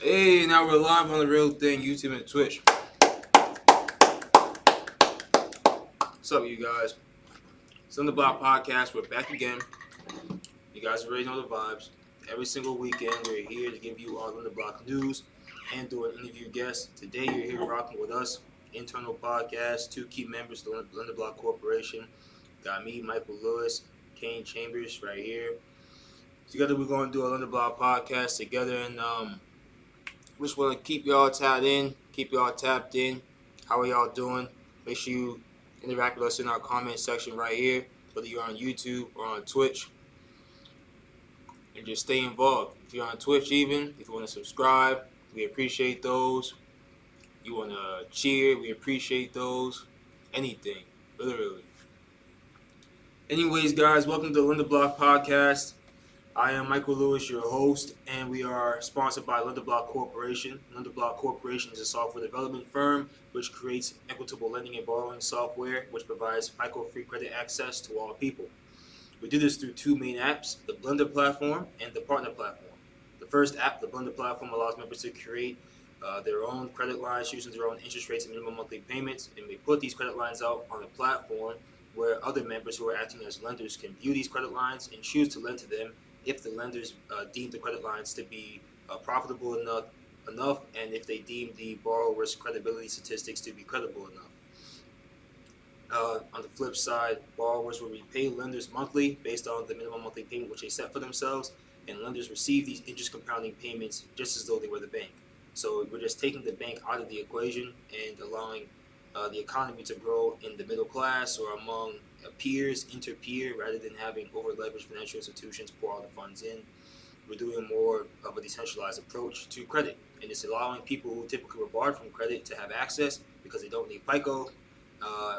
Hey, now we're live on the real thing, YouTube and Twitch. What's up, you guys? It's Lenderblock podcast. We're back again. You guys already know the vibes. Every single weekend, we're here to give you our Lenderblock news and do an interview guest. Today, you're here rocking with us. Internal podcast, two key members of the Lenderblock Corporation. Got me, Michael Lewis, Kane Chambers, right here. Together, we're going to do a Lenderblock podcast together, and we just want to keep y'all tapped in, keep y'all tapped in. How are y'all doing? Make sure you interact with us in our comment section right here, whether you're on YouTube or on Twitch. And just stay involved. If you're on Twitch even, if you want to subscribe, we appreciate those. You want to cheer, we appreciate those. Anything, literally. Anyways, guys, welcome to the Lenderblock Podcast. I am Michael Lewis, your host, and we are sponsored by Lenderblock Corporation. Lenderblock Corporation is a software development firm which creates equitable lending and borrowing software, which provides FICO-FREE credit access to all people. We do this through two main apps, the Blender platform and the Partner platform. The first app, the Blender platform, allows members to create their own credit lines using their own interest rates and minimum monthly payments, and we put these credit lines out on a platform where other members who are acting as lenders can view these credit lines and choose to lend to them if the lenders deem the credit lines to be profitable enough, and if they deem the borrower's credibility statistics to be credible enough. On the flip side, borrowers will repay lenders monthly based on the minimum monthly payment which they set for themselves, and lenders receive these interest compounding payments just as though they were the bank. So we're just taking the bank out of the equation and allowing the economy to grow in the middle class or among peers, inter-peer, rather than having over-leveraged financial institutions pour all the funds in. We're doing more of a decentralized approach to credit, and it's allowing people who typically were barred from credit to have access because they don't need FICO,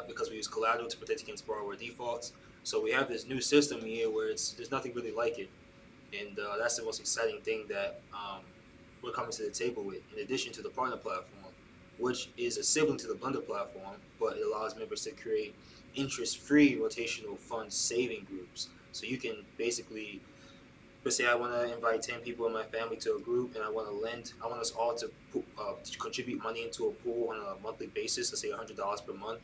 because we use collateral to protect against borrower defaults. So we have this new system here where there's nothing really like it, and that's the most exciting thing that we're coming to the table with, in addition to the Partner platform, which is a sibling to the Blender platform, but it allows members to create interest-free rotational fund saving groups. So you can basically, let's say I want to invite 10 people in my family to a group, and I want us all to contribute money into a pool on a monthly basis, let's say $100 per month.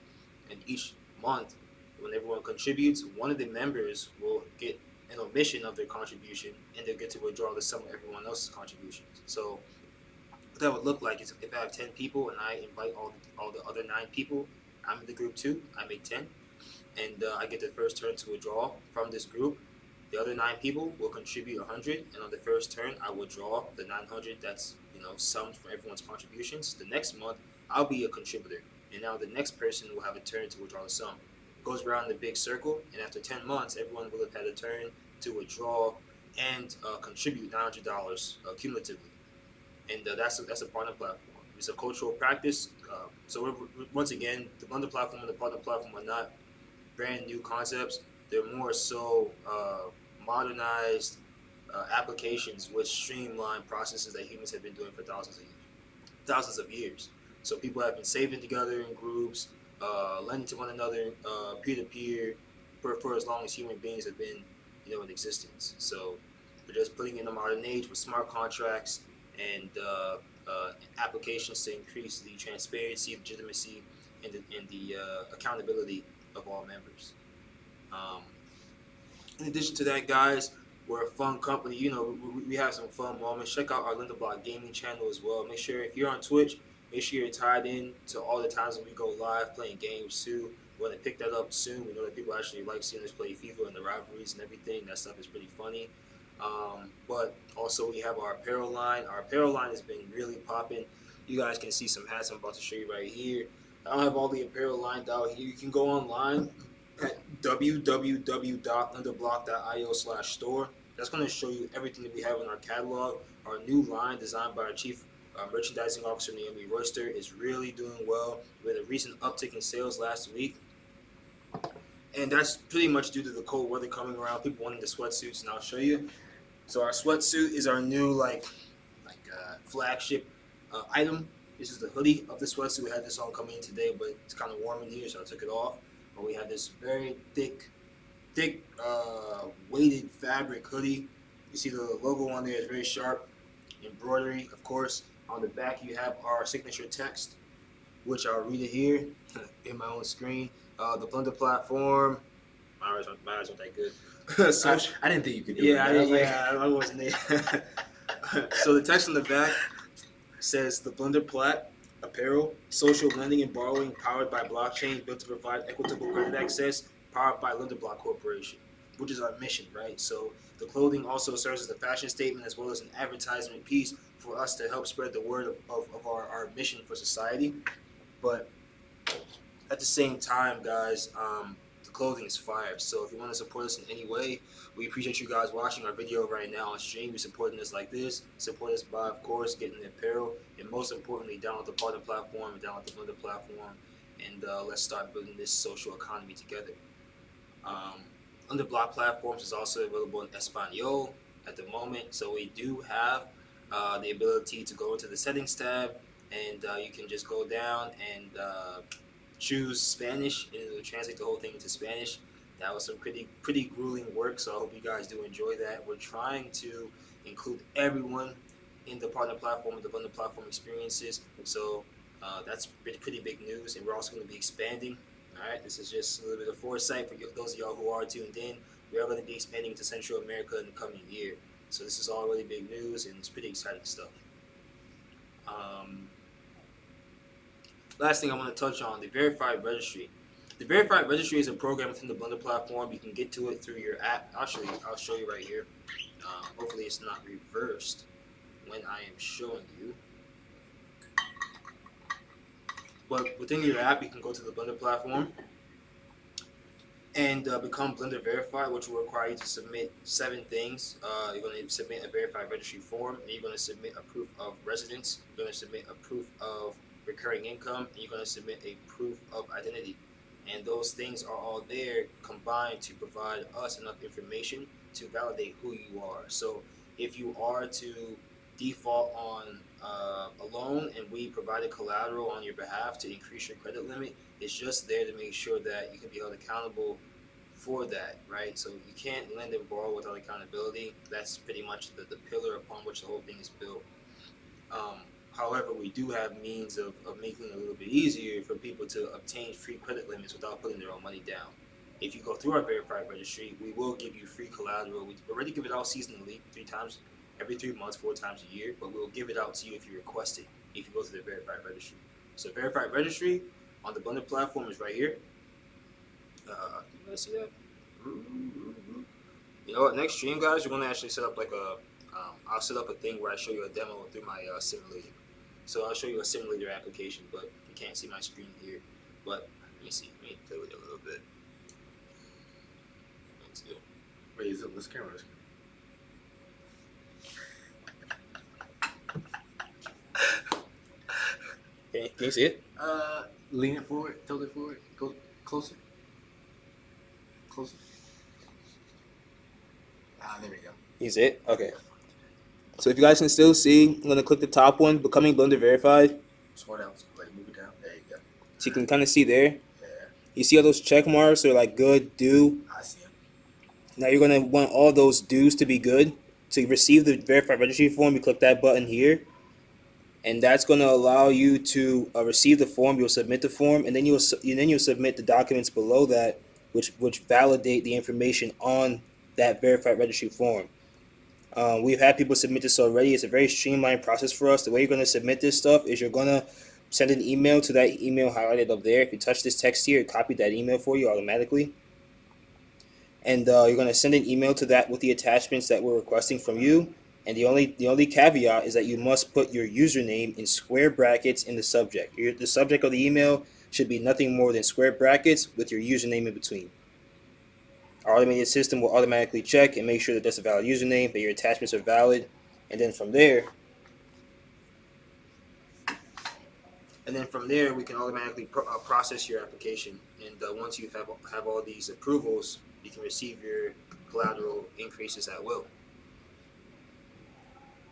And each month, when everyone contributes, one of the members will get an omission of their contribution, and they'll get to withdraw the sum of everyone else's contributions. So what that would look like is if I have 10 people and I invite all the other 9 people, I'm in the group too, I make 10, and I get the first turn to withdraw from this group. The other 9 people will contribute 100, and on the first turn, I withdraw the 900 that's summed from everyone's contributions. The next month, I'll be a contributor, and now the next person will have a turn to withdraw the sum. It goes around the big circle, and after 10 months, everyone will have had a turn to withdraw and contribute $900 cumulatively. And that's a Partner platform. It's a cultural practice. So once again, the Blender platform and the Partner platform are not brand new concepts. They're more so modernized applications which streamline processes that humans have been doing for thousands of years. So people have been saving together in groups, lending to one another, peer-to-peer, for as long as human beings have been, in existence. So we're just putting in the modern age with smart contracts and applications to increase the transparency, legitimacy, and the accountability of all members. In addition to that, guys, we're a fun company. We have some fun moments. Check out our Lenderblock gaming channel as well. Make sure if you're on Twitch, make sure you're tied in to all the times when we go live playing games too. We're going to pick that up soon. We know that people actually like seeing us play FIFA and the rivalries and everything. That stuff is pretty funny. But also we have our apparel line. Our apparel line has been really popping. You guys can see some hats I'm about to show you right here. I don't have all the apparel lined out here. You can go online at www.lenderblock.io/store. That's going to show you everything that we have in our catalog. Our new line, designed by our chief merchandising officer, Naomi Royster, is really doing well. We had a recent uptick in sales last week. And that's pretty much due to the cold weather coming around, people wanting the sweatsuits, and I'll show you. So our sweatsuit is our new flagship item. This is the hoodie of the sweatsuit. We had this on coming in today, but it's kind of warm in here, so I took it off. But we have this very thick, weighted fabric hoodie. You see the logo on there is very sharp. embroidery, of course. On the back, you have our signature text, which I'll read it here in my own screen. The Blender platform. My eyes aren't that good. So, I didn't think you could do yeah, it. I wasn't there. So the text on the back says the Blender APPAREL, social lending and borrowing powered by blockchain, built to provide equitable credit access, powered by Lenderblock Corporation, which is our mission, right? So the clothing also serves as a fashion statement as well as an advertisement piece for us to help spread the word of our mission for society. But at the same time, guys, the clothing is fire. So if you want to support us in any way, we appreciate you guys watching our video right now on stream. You're supporting us like this. Support us by, of course, getting the apparel, and most importantly, download the partner platform and download the Blender platform, and let's start building this social economy together. Lenderblock platforms is also available in Espanol at the moment, so we do have the ability to go into the settings tab, and you can just go down and choose Spanish, and it'll translate the whole thing into Spanish. That was some pretty grueling work, so I hope you guys do enjoy that. We're trying to include everyone in the partner platform, the Blender platform experiences. So that's pretty big news, and we're also going to be expanding. All right, this is just a little bit of foresight for those of y'all who are tuned in. We are going to be expanding to Central America in the coming year. So this is all really big news, and it's pretty exciting stuff. Last thing I want to touch on, the Verified Registry. The Verified Registry is a program within the Blender platform. You can get to it through your app. I'll show you right here. Hopefully it's not reversed when I am showing you. But within your app, you can go to the Blender platform and become Blender Verified, which will require you to submit 7 things. You're going to submit a Verified Registry form, and you're going to submit a proof of residence. You're going to submit a proof of recurring income, and you're going to submit a proof of identity. And those things are all there combined to provide us enough information to validate who you are. So if you are to default on a loan and we provided collateral on your behalf to increase your credit limit, it's just there to make sure that you can be held accountable for that, right? So you can't lend and borrow without accountability. That's pretty much the pillar upon which the whole thing is built. However, we do have means of making it a little bit easier for people to obtain free credit limits without putting their own money down. If you go through our Verified Registry, we will give you free collateral. We already give it out seasonally, 3 times, every 3 months, 4 times a year, but we'll give it out to you if you request it, if you go to the Verified Registry. So Verified Registry on the Blender platform is right here. You guys see that? You know what, next stream, guys, we're going to actually set up like a, I'll set up a thing where I show you a demo through my simulator. So I'll show you a simulator application, but you can't see my screen here. But let me see, let me play with it a little bit. Wait, is it this camera? Can you see it? Lean it forward, tilt it forward, go closer. Closer. There we go. You see it? Okay. So if you guys can still see, I'm going to click the top one, Becoming Blender Verified. What else? Like move it down. There you go. So you can kind of see there. Yeah. You see all those check marks? They're like good, do. I see them. Now you're going to want all those do's to be good. To receive the Verified Registry form, you click that button here. And that's going to allow you to receive the form. You'll submit the form, and then you'll submit the documents below that, which validate the information on that Verified Registry form. We've had people submit this already. It's a very streamlined process for us. The way you're going to submit this stuff is you're going to send an email to that email highlighted up there. If you touch this text here, it copied that email for you automatically. And you're going to send an email to that with the attachments that we're requesting from you. And the only caveat is that you must put your username in square brackets in the subject. The subject of the email should be nothing more than square brackets with your username in between. Our automated system will automatically check and make sure that that's a valid username, that your attachments are valid, and then from there, we can automatically process your application. And once you have all these approvals, you can receive your collateral increases at will.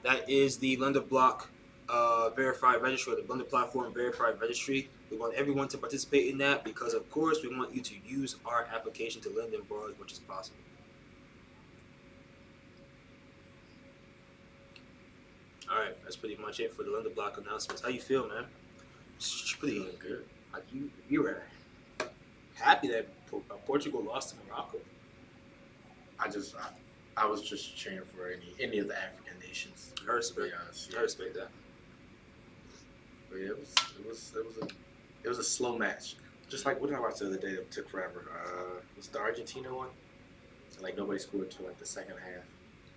That is the Lenderblock Verified Registry, or the Blender Platform Verified Registry. We want everyone to participate in that because, of course, we want you to use our application to lend and borrow as much as possible. All right, that's pretty much it for the Lenderblock announcements. How you feel, man? It's pretty Feeling good. you were happy that Portugal lost to Morocco. I just I was just cheering for any of the African nations. I respect. To be honest, I respect that. But yeah, it was a slow match. Just like what did I watch the other day that took forever? Was the Argentina one? Like nobody scored until like the second half.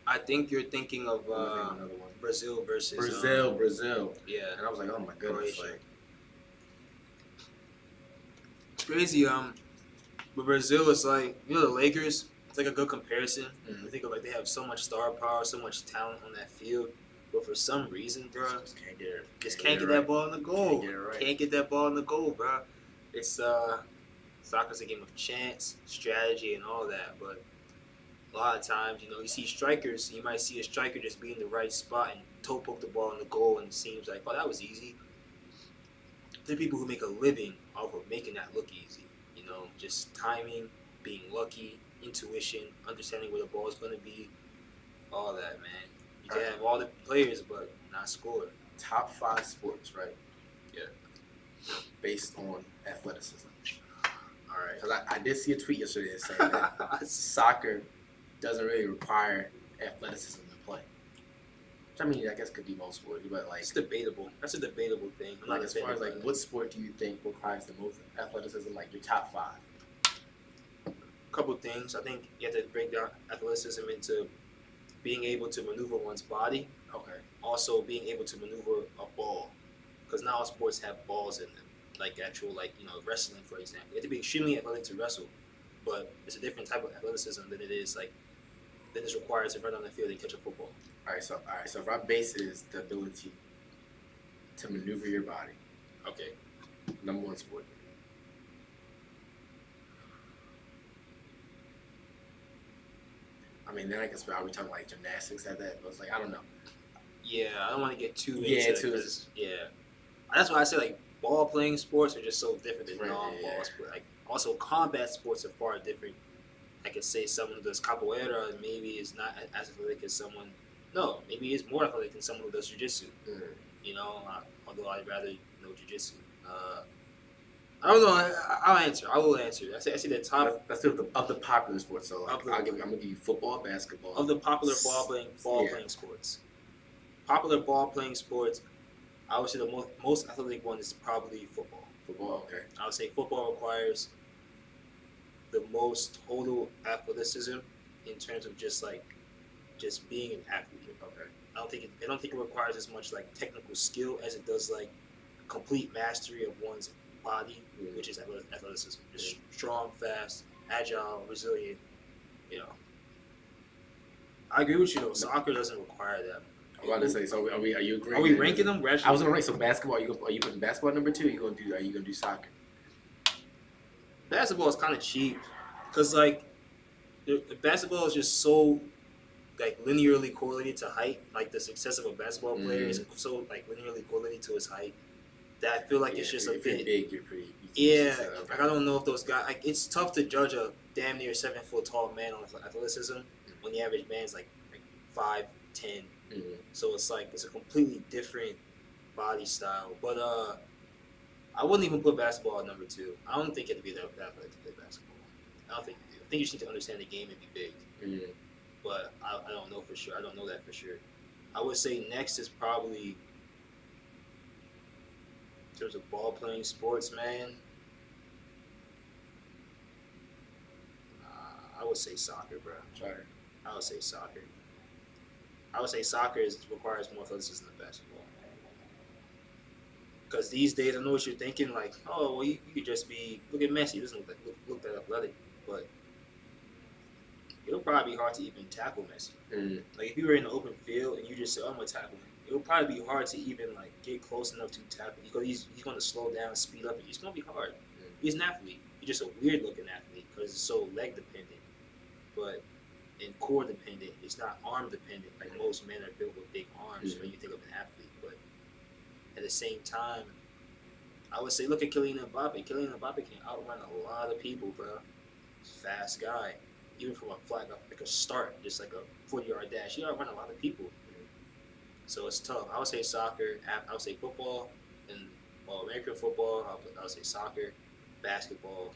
I think you're thinking of Another one. Brazil versus Brazil. Yeah, And I was like, oh my goodness, Croatia. like It's crazy. But Brazil is like the Lakers. It's like a good comparison. I think of like they have so much star power, so much talent on that field, but for some reason, bro, just can't get it. can't get that ball in the goal. Can't get it right. Can't get that ball in the goal, bro. It's soccer's a game of chance, strategy, and all that. But a lot of times, you see strikers. You might see a striker just be in the right spot and toe poke the ball in the goal, and it seems like, oh, that was easy. There are people who make a living off of making that look easy. Just timing, being lucky, intuition, understanding where the ball is going to be, all that, man. You can have all the players, but not score. Top 5 sports, right? Yeah. Based on athleticism. All right. Because I did see a tweet yesterday saying that soccer doesn't really require athleticism to play. Which I mean, I guess could be most sports, but like it's debatable. That's a debatable thing. Like as far as like, what sport do you think requires the most athleticism? Like your top 5. Couple things. I think you have to break down athleticism into being able to maneuver one's body. Okay. Also being able to maneuver a ball, because not all sports have balls in them. Like actual, wrestling, for example. You have to be extremely athletic to wrestle, but it's a different type of athleticism than it is required to run on the field and catch a football. All right. So if our base is the ability to maneuver your body, okay. Number 1 sport. I mean, then I guess are we talking like gymnastics at that? But it's like I don't know. Yeah, I don't want to get too into it. Yeah, that's why I say like ball playing sports are just so different than Right, non-ball sports. Like also combat sports are far different. I could say someone who does capoeira maybe is not as athletic as someone. No, maybe he's more athletic than someone who does jiu-jitsu. Although I'd rather know jiu-jitsu. I don't know. I'll answer. I will answer. I see the top. That's of the popular sports. So like, I'm gonna give you football, basketball. Of the popular ball playing sports. Popular ball playing sports, I would say the most athletic one is probably football. Football, okay. I would say football requires the most total athleticism in terms of just being an athlete. Okay. I don't think it requires as much like technical skill as it does like complete mastery of one's body, which is athleticism. Just strong, fast, agile, resilient. I agree with you though. Soccer doesn't require that. I'm about to say. So are you agreeing? Are we ranking them? I was gonna rank. So basketball. Are you putting basketball number 2? Are you gonna do soccer? Basketball is kind of cheap, cause like the basketball is just so like linearly correlated to height. Like the success of a basketball player is so like linearly correlated to his height that I feel like it's just a bit. If you're big, you're pretty. Like I don't know if those guys. Like it's tough to judge a damn near 7 foot tall man on athleticism when the average man's like 5'10". So it's a completely different body style. But I wouldn't even put basketball at number 2. I don't think you have to be that athletic to play basketball. I don't think you do. I think you just need to understand the game and be big. But I don't know for sure. I don't know that for sure. I would say next is probably in terms of ball playing sports, man. I would say soccer, bro. Sorry. I would say soccer. I would say soccer requires more athleticism than basketball. Because these days, I know what you're thinking, like, oh, well, you could just look at Messi, he doesn't look that athletic, but it'll probably be hard to even tackle Messi. Like, if you were in the open field and you just said, oh, I'm going to tackle him, it'll probably be hard to even, get close enough to tackle because he's going to slow down, speed up, and it's going to be hard. He's an athlete. He's just a weird-looking athlete because it's so leg-dependent. But and core dependent. It's not arm dependent. Like most men are built with big arms when you think of an athlete. But at the same time, I would say look at Kylian Mbappe. Kylian Mbappe can outrun a lot of people, bro. Fast guy. Even from a start, just like a 40-yard dash, he outrun a lot of people. So it's tough. I would say soccer. I would say football, and well, American football. I would say soccer, basketball.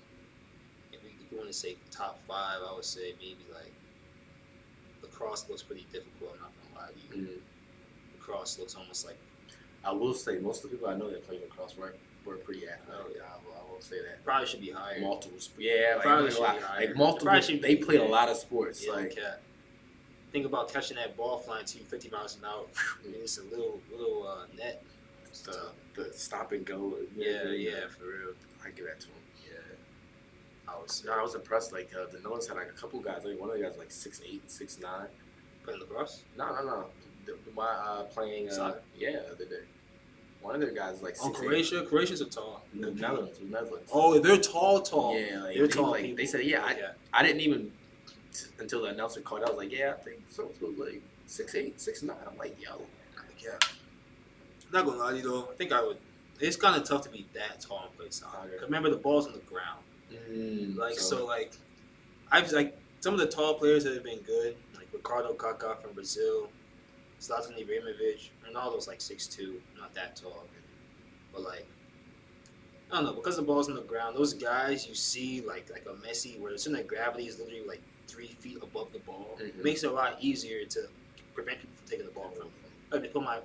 If you want to say top five, I would say maybe like lacrosse looks pretty difficult. I'm not gonna lie to you. Lacrosse looks almost like. I will say most of the people I know that play lacrosse were pretty athletic. I will say that. Probably should be higher. Multiple, yeah, like Probably a should lot, be higher. like multiple. They played a lot of sports. Yeah, like, think about catching that ball flying to you 50 miles an hour. It's a little net. The stop and go. Yeah, for real. I give that to him. Yeah, I was impressed. Like the Nuns had like a couple guys. Like one of the guys was like 6'8", 6'9". Playing lacrosse? No. My playing. Yeah, the other day. One of their guys was like 6'8". Croatia. Croatians are tall. Netherlands. Oh, they're tall. Yeah, like, they're tall. Like, they said, I didn't even until the announcer called. I was like, I think so. It was like 6'8", 6'9". I'm like, yo. Yeah. I'm not gonna lie to you though. I think I would. It's kind of tough to be that tall and play soccer. Cause remember, the ball's on the ground. I've like some of the tall players that have been good, like Ricardo Kaká from Brazil, Zlatan Ibrahimovic. Ronaldo's like 6'2", not that tall, but like I don't know, because the ball's on the ground. Those guys you see like a Messi, where the center of gravity is literally like 3 feet above the ball. It makes it a lot easier to prevent people from taking the ball from. Like, they put my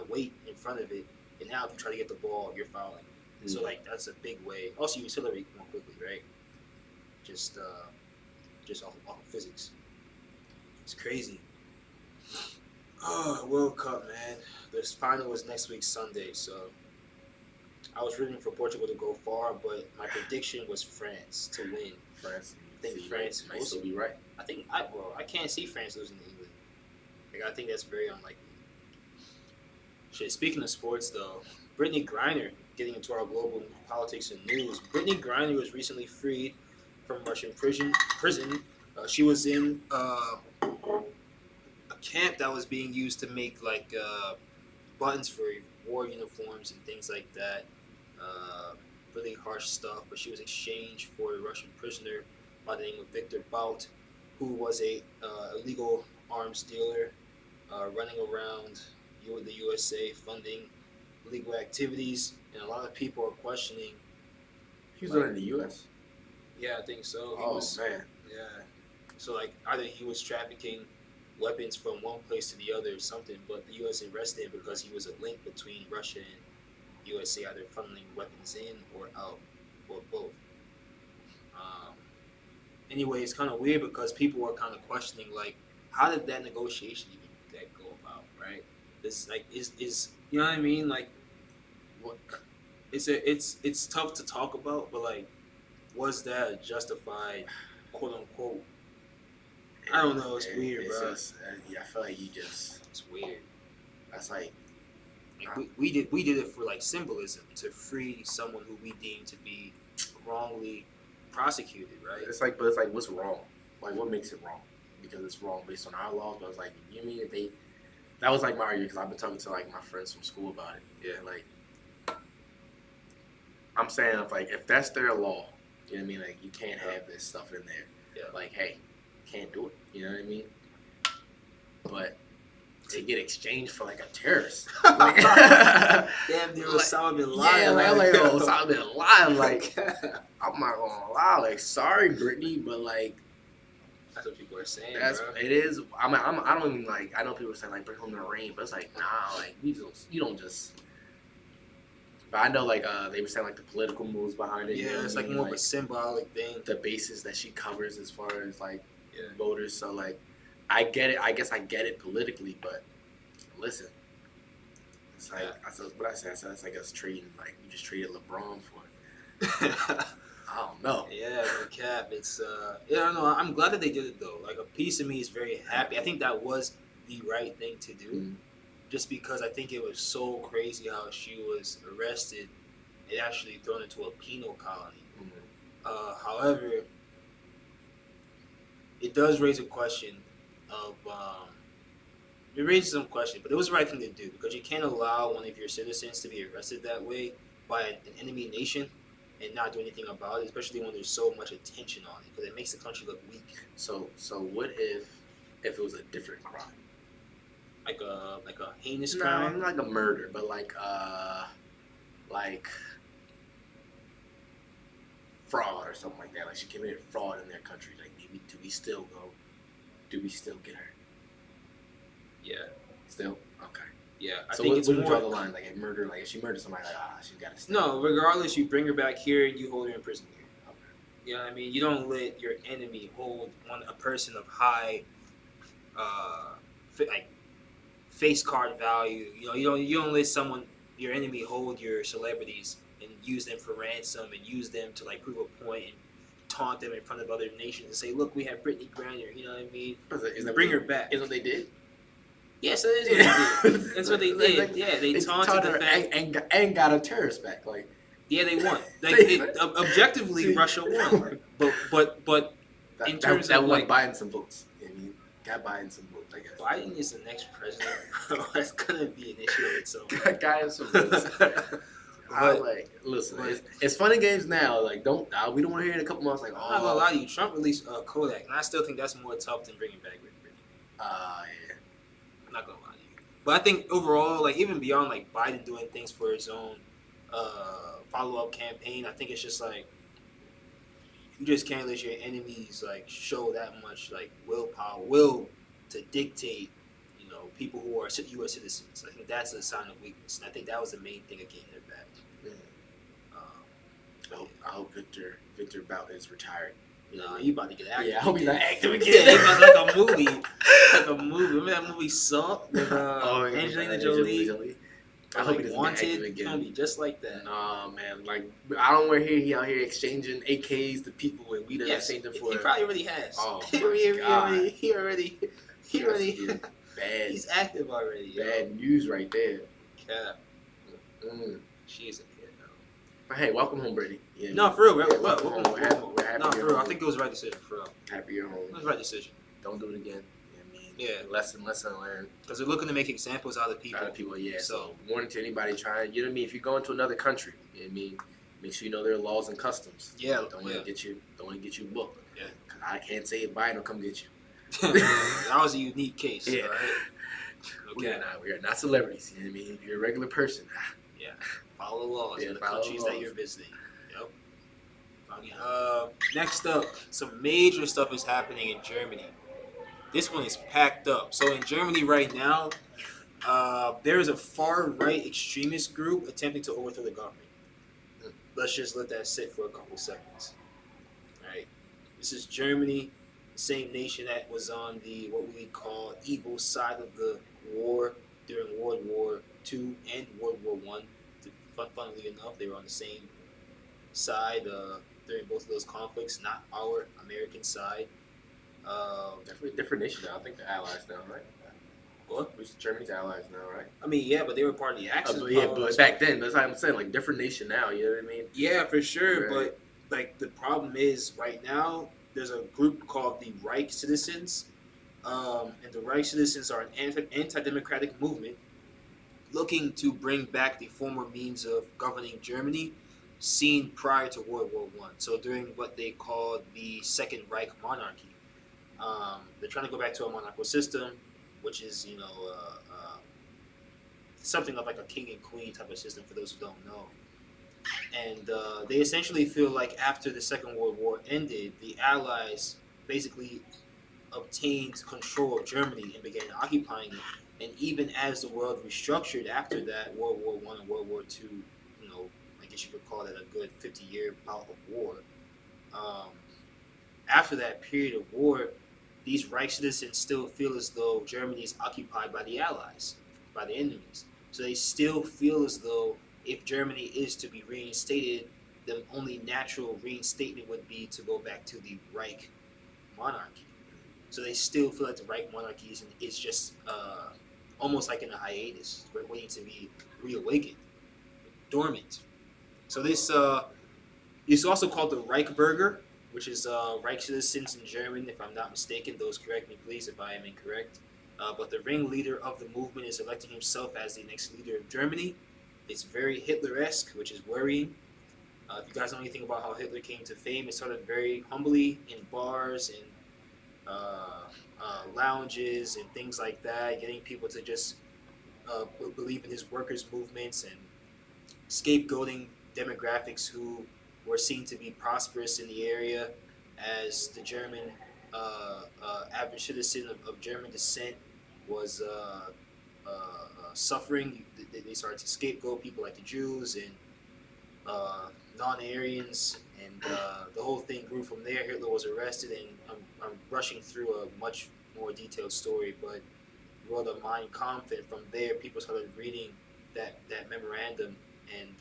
weight in front of it, and now if you try to get the ball, you're fouling. So like that's a big way. Also, you accelerate more quickly, right? Just off of physics. It's crazy. Oh, World Cup, man. This final was next week Sunday, so I was rooting for Portugal to go far, but my prediction was France to win. France. I think France might still be right. I can't see France losing to England. Like, I think that's very unlikely. Shit, speaking of sports, though, Brittany Griner, getting into our global politics and news. Brittany Griner was recently freed from Russian prison. She was in a camp that was being used to make like buttons for war uniforms and things like that. Really harsh stuff, but she was exchanged for a Russian prisoner by the name of Victor Bout, who was a illegal arms dealer running around the USA funding illegal activities, and a lot of people are questioning. He was in the U.S.? Yeah, I think so. Man. Yeah. So like either he was trafficking weapons from one place to the other or something, but the U.S. arrested him because he was a link between Russia and USA, either funneling weapons in or out, or both. Anyway, it's kind of weird because people are kind of questioning, like, how did that negotiation even go about, right? This like is you know what I mean? Like, what? It's tough to talk about, but like, was that a justified, quote unquote? I don't know. It's weird, bro. Just, I feel like it's weird. That's like we did it for like symbolism to free someone who we deem to be wrongly prosecuted, right? It's like what's wrong? Like, what makes it wrong? Because it's wrong based on our laws. But it's like, you mean if that was like my argument, because I've been talking to like my friends from school about it. Yeah, like I'm saying, if that's their law, you know what I mean? Like, you can't have this stuff in there. Yeah. Like, hey, can't do it. You know what I mean? But to get exchanged for like a terrorist, like, damn near Osama bin Laden. Yeah, like Osama bin Laden. Like, I'm not gonna lie. Like, sorry, Brittany, but like, that's what people are saying. It is. I mean, I don't even like. I know people say like bring home the rain, but it's like, nah. Like, you don't just. But I know, like, they were saying, like, the political moves behind it. Yeah, it's like more of a symbolic thing. The bases that she covers as far as, like, voters. So, like, I get it. I guess I get it politically, but listen. It's like, what I said, it's like us trading, like, we just traded LeBron for it. I don't know. Yeah, no cap. It's, I don't know. I'm glad that they did it, though. Like, a piece of me is very happy. I think that was the right thing to do. Mm-hmm. Just because I think it was so crazy how she was arrested and actually thrown into a penal colony. Mm-hmm. However, it does raise a question of, it raises some question, but it was the right thing to do because you can't allow one of your citizens to be arrested that way by an enemy nation and not do anything about it, especially when there's so much attention on it, because it makes the country look weak. So what if it was a different crime? like a heinous No, crime. not like a murder, but like fraud or something like that. Like she committed fraud in their country. Like, do we still go? Do we still get her? Yeah, Still? Okay. yeah. I So think what it's would you more. draw the line? Like, if murder, like if she murdered somebody, like she's got to stay. No, regardless, you bring her back here and you hold her in prison here. Okay. You know what I mean? You don't let your enemy hold a person of high, like face card value. You don't let your enemy hold your celebrities and use them for ransom and use them to like prove a point and taunt them in front of other nations and say, look, we have Brittany Griner. You know what I mean? Is that Bring her back. Is what they did? Yes, that is what they did. That's what they did. Like, Yeah, they taunted the fact. and got a terrorist back. Like, Yeah, they won. Like, objectively, Russia won. But in terms that of won like Biden some votes. I mean, got Biden some votes. I guess Biden is the next president, bro. That's gonna be an issue in itself. got him some votes. Listen, it's fun and games now. Like, we don't want to hear in a couple months. Like, I'm not gonna lie to you. Trump released Kodak, and I still think that's more tough than bringing back Rick Britney. Yeah. I'm not gonna lie to you. But I think overall, like even beyond like Biden doing things for his own follow-up campaign, I think it's just like you just can't let your enemies like show that much like will to dictate, people who are U.S. citizens. I think that's a sign of weakness, and I think that was the main thing of getting her back. I hope Victor Bout is retired. Nah, you about to get active. Yeah, I hope he's not active again. Yeah, he's like a movie. Like a movie. Remember that movie Salt with Angelina Jolie? I hope he doesn't Wanted. get active It's gonna again. be just like that. Nah, man. Like, I don't want to hear he out here exchanging AKs to people and we done exchanged them for. He probably already has. Oh he already. Bad. He's active already. Bad news right there. Yeah. She's a kid though. But hey, welcome home, Brady. Yeah, no, for real. Welcome home. We're happy No, for you're real. I home. think it was the right decision. For real. Happy you're home. It was the right decision. Don't do it again. Yeah. Lesson learned. Because they're looking to make examples out of people. Yeah. So So warning to anybody trying, you know what I mean? If you go into another country, you know what I mean? Make sure you know their laws and customs. Yeah. Don't want to get you booked. Yeah. Cause I can't say if Biden will come get you. that was a unique case. Yeah. Right? Okay. We are not celebrities. You know what I mean? If you're a regular person, yeah. Follow the laws in the follow countries the that laws. you're visiting. Yep. Okay. Next up, some major stuff is happening in Germany. This one is packed up. So in Germany right now, there is a far-right extremist group attempting to overthrow the government. Let's just let that sit for a couple seconds. All right. This is Germany, the same nation that was on the what we call evil side of the war during World War II and World War I. Funnily enough, they were on the same side during both of those conflicts, not our American side. different nation now. I think they're allies now, right? What? Germany's allies now, right? I mean, yeah, but they were part of the Axis. But back then, that's what I'm saying. Like, different nation now, you know what I mean? Yeah, for sure. Right. But like the problem is right now there's a group called the Reich Citizens, and the Reich Citizens are an anti-democratic movement looking to bring back the former means of governing Germany seen prior to World War I. So during what they called the Second Reich monarchy, they're trying to go back to a monarchical system, which is something of like a king and queen type of system for those who don't know. And they essentially feel like after the Second World War ended, the Allies basically obtained control of Germany and began occupying it. And even as the world restructured after that, World War I and World War II, I guess you could call that a good 50-year bout of war. After that period of war, these Reich citizens still feel as though Germany is occupied by the Allies, by the enemies. So they still feel as though if Germany is to be reinstated, the only natural reinstatement would be to go back to the Reich monarchy. So they still feel like the Reich monarchy is just almost like in a hiatus, waiting to be reawakened, dormant. So this is also called the Reichsbürger, which is Reich citizens in German, if I'm not mistaken. Those correct me, please, if I am incorrect. But the ringleader of the movement is electing himself as the next leader of Germany. It's very Hitler-esque, which is worrying. If you guys know anything about how Hitler came to fame, it started very humbly in bars and lounges and things like that, getting people to just believe in his workers' movements and scapegoating demographics who were seen to be prosperous in the area as the German average citizen of German descent was suffering. They started to scapegoat people like the Jews and non-Aryans, and the whole thing grew from there. Hitler was arrested, and I'm rushing through a much more detailed story, but wrote a Mein Kampf, and from there people started reading that memorandum and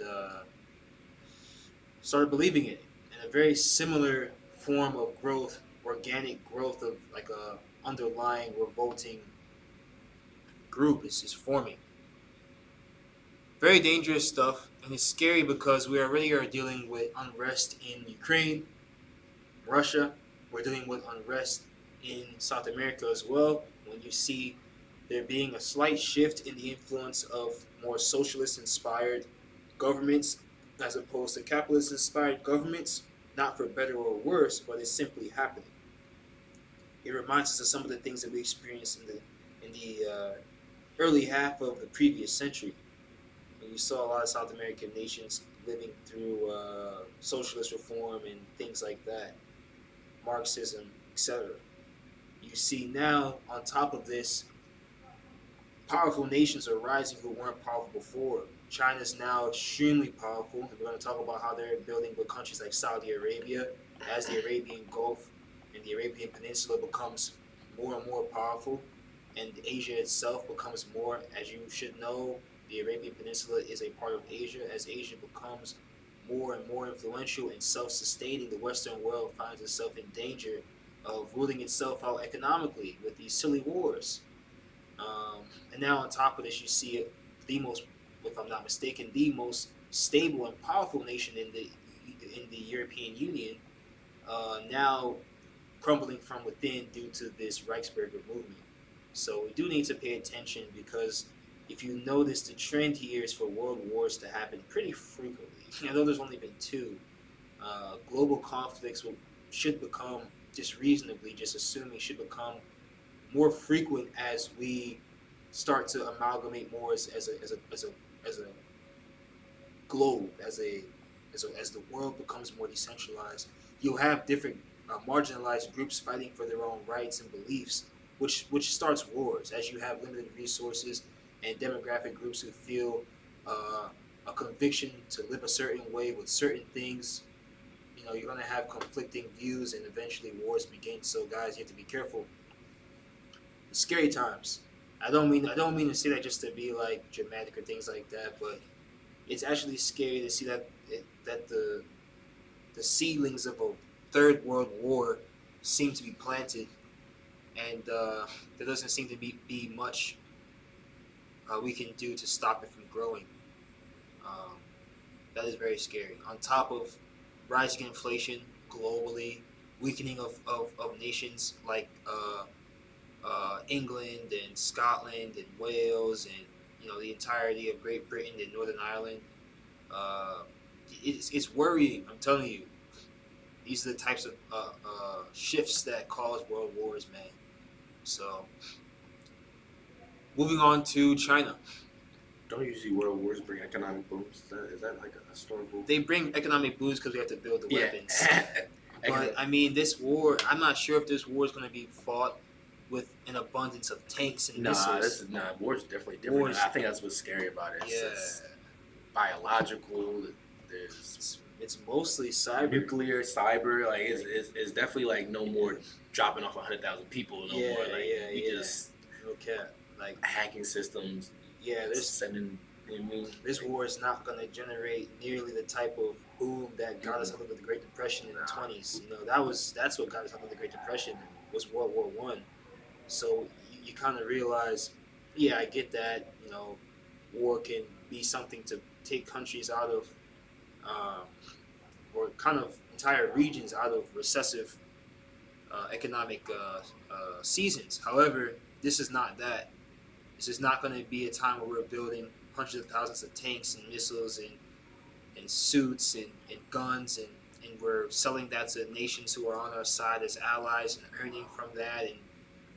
started believing in it. And a very similar form of growth, organic growth of like a underlying revolting group is forming. Very dangerous stuff, and it's scary because we already are dealing with unrest in Ukraine, Russia. We're dealing with unrest in South America as well. When you see there being a slight shift in the influence of more socialist-inspired governments as opposed to capitalist-inspired governments, not for better or worse, but it's simply happening. It reminds us of some of the things that we experienced in the early half of the previous century. And you saw a lot of South American nations living through socialist reform and things like that, Marxism, etc. You see now, on top of this, powerful nations are rising who weren't powerful before. China's now extremely powerful. We're going to talk about how they're building with countries like Saudi Arabia as the Arabian Gulf and the Arabian Peninsula becomes more and more powerful, and Asia itself becomes more, as you should know, the Arabian Peninsula is a part of Asia. As Asia becomes more and more influential and self-sustaining, the Western world finds itself in danger of ruling itself out economically with these silly wars. And now on top of this, you see it, the most, if I'm not mistaken, the most stable and powerful nation in the European Union, now crumbling from within due to this Reichsbürger movement. So we do need to pay attention because if you notice, the trend here is for world wars to happen pretty frequently. I know there's only been two. Global conflicts should become, just reasonably, just assuming, should become more frequent as we start to amalgamate more as a globe, as the world becomes more decentralized. You'll have different marginalized groups fighting for their own rights and beliefs, which starts wars. As you have limited resources and demographic groups who feel a conviction to live a certain way with certain things, you're going to have conflicting views, and eventually wars begin. So guys, you have to be careful. It's scary times. I don't mean to say that just to be like dramatic or things like that, but it's actually scary to see that the seedlings of a third world war seem to be planted, and there doesn't seem to be much we can do to stop it from growing. That is very scary. On top of rising inflation globally, weakening of nations like England and Scotland and Wales and the entirety of Great Britain and Northern Ireland. It's worrying. I'm telling you, these are the types of shifts that cause world wars, man. So, moving on to China. Don't usually world wars bring economic booms? Is that like a historical? They bring economic booms because we have to build the weapons. Yeah. But I mean, this war, I'm not sure if this war is going to be fought with an abundance of tanks and missiles. War's definitely different. I think that's what's scary about it. It's biological. It's mostly cyber, nuclear, cyber. Like it's definitely like no more dropping off 100,000 people. No more. Like just no cap. Like hacking systems. Yeah, there's sending. This war is not going to generate nearly the type of boom that got us out of the Great Depression in the 20s. That's what got us out of the Great Depression was World War I. So you kind of realize, yeah, I get that. War can be something to take countries out of, or kind of entire regions out of recessive economic seasons. However, this is not that. This is not going to be a time where we're building hundreds of thousands of tanks and missiles and suits and guns and and we're selling that to nations who are on our side as allies and earning from that and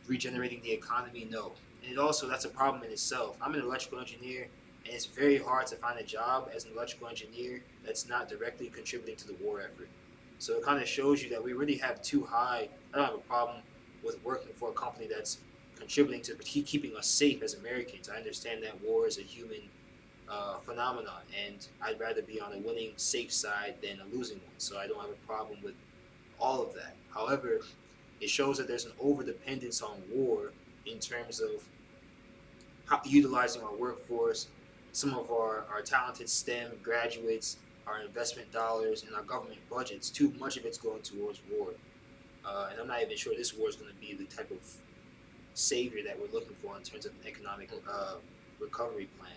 regenerating the economy. No. And also, that's a problem in itself. I'm an electrical engineer, and it's very hard to find a job as an electrical engineer that's not directly contributing to the war effort. So it kind of shows you that we really have too high. I don't have a problem with working for a company that's contributing to keeping us safe as Americans. I understand that war is a human phenomenon, and I'd rather be on a winning, safe side than a losing one. So I don't have a problem with all of that. However, it shows that there's an overdependence on war in terms of utilizing our workforce, some of our talented STEM graduates, our investment dollars, and our government budgets. Too much of it's going towards war. And I'm not even sure this war is going to be the type of savior that we're looking for in terms of an economic recovery plan.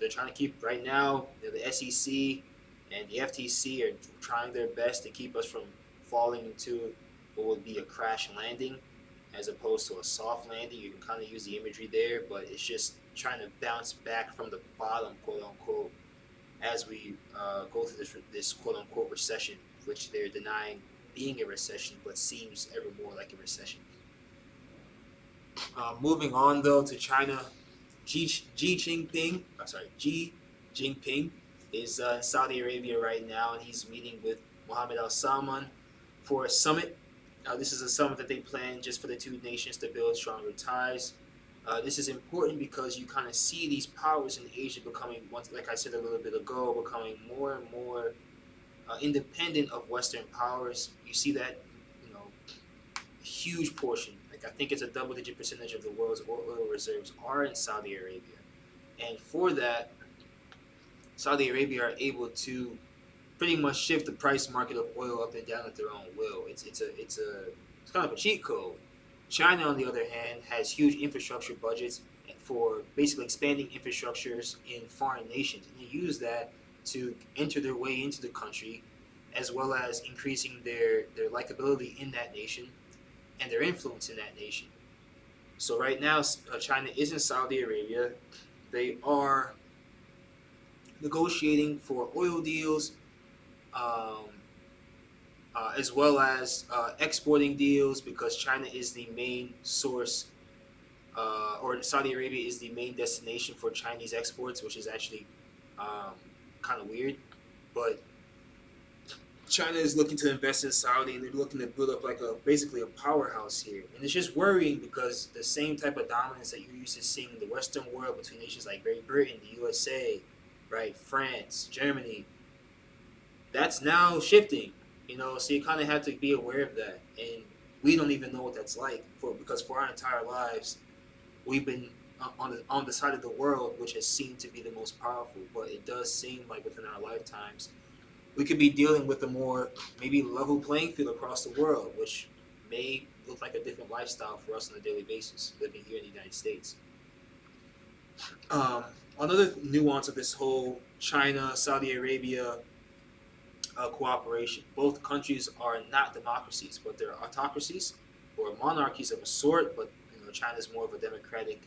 They're trying to keep, right now, the SEC and the FTC are trying their best to keep us from falling into what would be a crash landing as opposed to a soft landing. You can kind of use the imagery there, but it's just trying to bounce back from the bottom, quote unquote, as we go through this quote unquote recession, which they're denying being a recession, but seems ever more like a recession. Moving on though to China, Xi Jinping is in Saudi Arabia right now, and he's meeting with Mohammed Al Salman for a summit. This is a summit that they plan just for the two nations to build stronger ties. This is important because you kind of see these powers in Asia becoming, like I said a little bit ago, becoming more and more independent of Western powers. You see that, a huge portion, like I think it's a double-digit percentage of the world's oil reserves are in Saudi Arabia, and for that, Saudi Arabia are able to pretty much shift the price market of oil up and down at their own will. It's kind of a cheat code. China, on the other hand, has huge infrastructure budgets for basically expanding infrastructures in foreign nations, and they use that to enter their way into the country, as well as increasing their likability in that nation and their influence in that nation. So right now, China is in Saudi Arabia. They are negotiating for oil deals, as well as exporting deals, because China is the main source, or Saudi Arabia is the main destination for Chinese exports, which is actually kind of weird. But China is looking to invest in Saudi, and they're looking to build up basically a powerhouse here. And it's just worrying because the same type of dominance that you're used to seeing in the Western world between nations like Great Britain, the USA, right, France, Germany, that's now shifting. So you kind of have to be aware of that. And we don't even know what that's like because for our entire lives, we've been on the side of the world which has seemed to be the most powerful. But it does seem like within our lifetimes, we could be dealing with a more maybe level playing field across the world, which may look like a different lifestyle for us on a daily basis living here in the United States. Another nuance of this whole China-Saudi Arabia cooperation, both countries are not democracies, but they're autocracies or monarchies of a sort, but China's more of a democratic,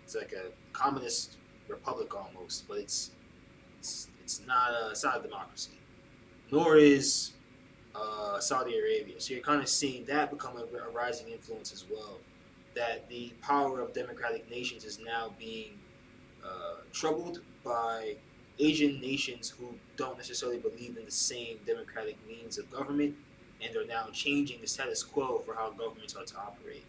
it's like a communist republic almost, but it's not a democracy, nor is Saudi Arabia. So you're kind of seeing that become a rising influence as well, that the power of democratic nations is now being troubled by Asian nations who don't necessarily believe in the same democratic means of government, and are now changing the status quo for how governments are to operate.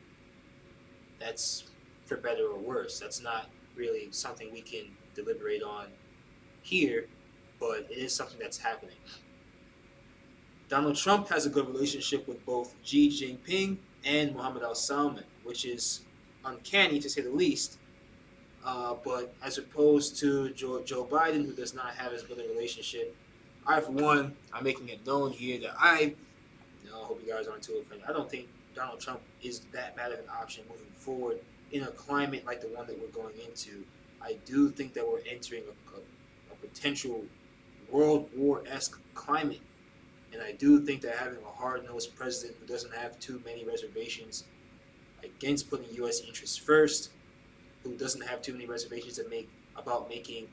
That's for better or worse. That's not really something we can deliberate on here, but it is something that's happening. Donald Trump has a good relationship with both Xi Jinping and Mohammed Al Salman, which is uncanny to say the least. But as opposed to Joe Biden, who does not have as good a relationship, I, for one, I'm making it known here that I hope you guys aren't too offended. I don't think Donald Trump is that bad of an option moving forward in a climate like the one that we're going into. I do think that we're entering a potential World War-esque climate. And I do think that having a hard-nosed president who doesn't have too many reservations against putting U.S. interests first, who doesn't have too many reservations about making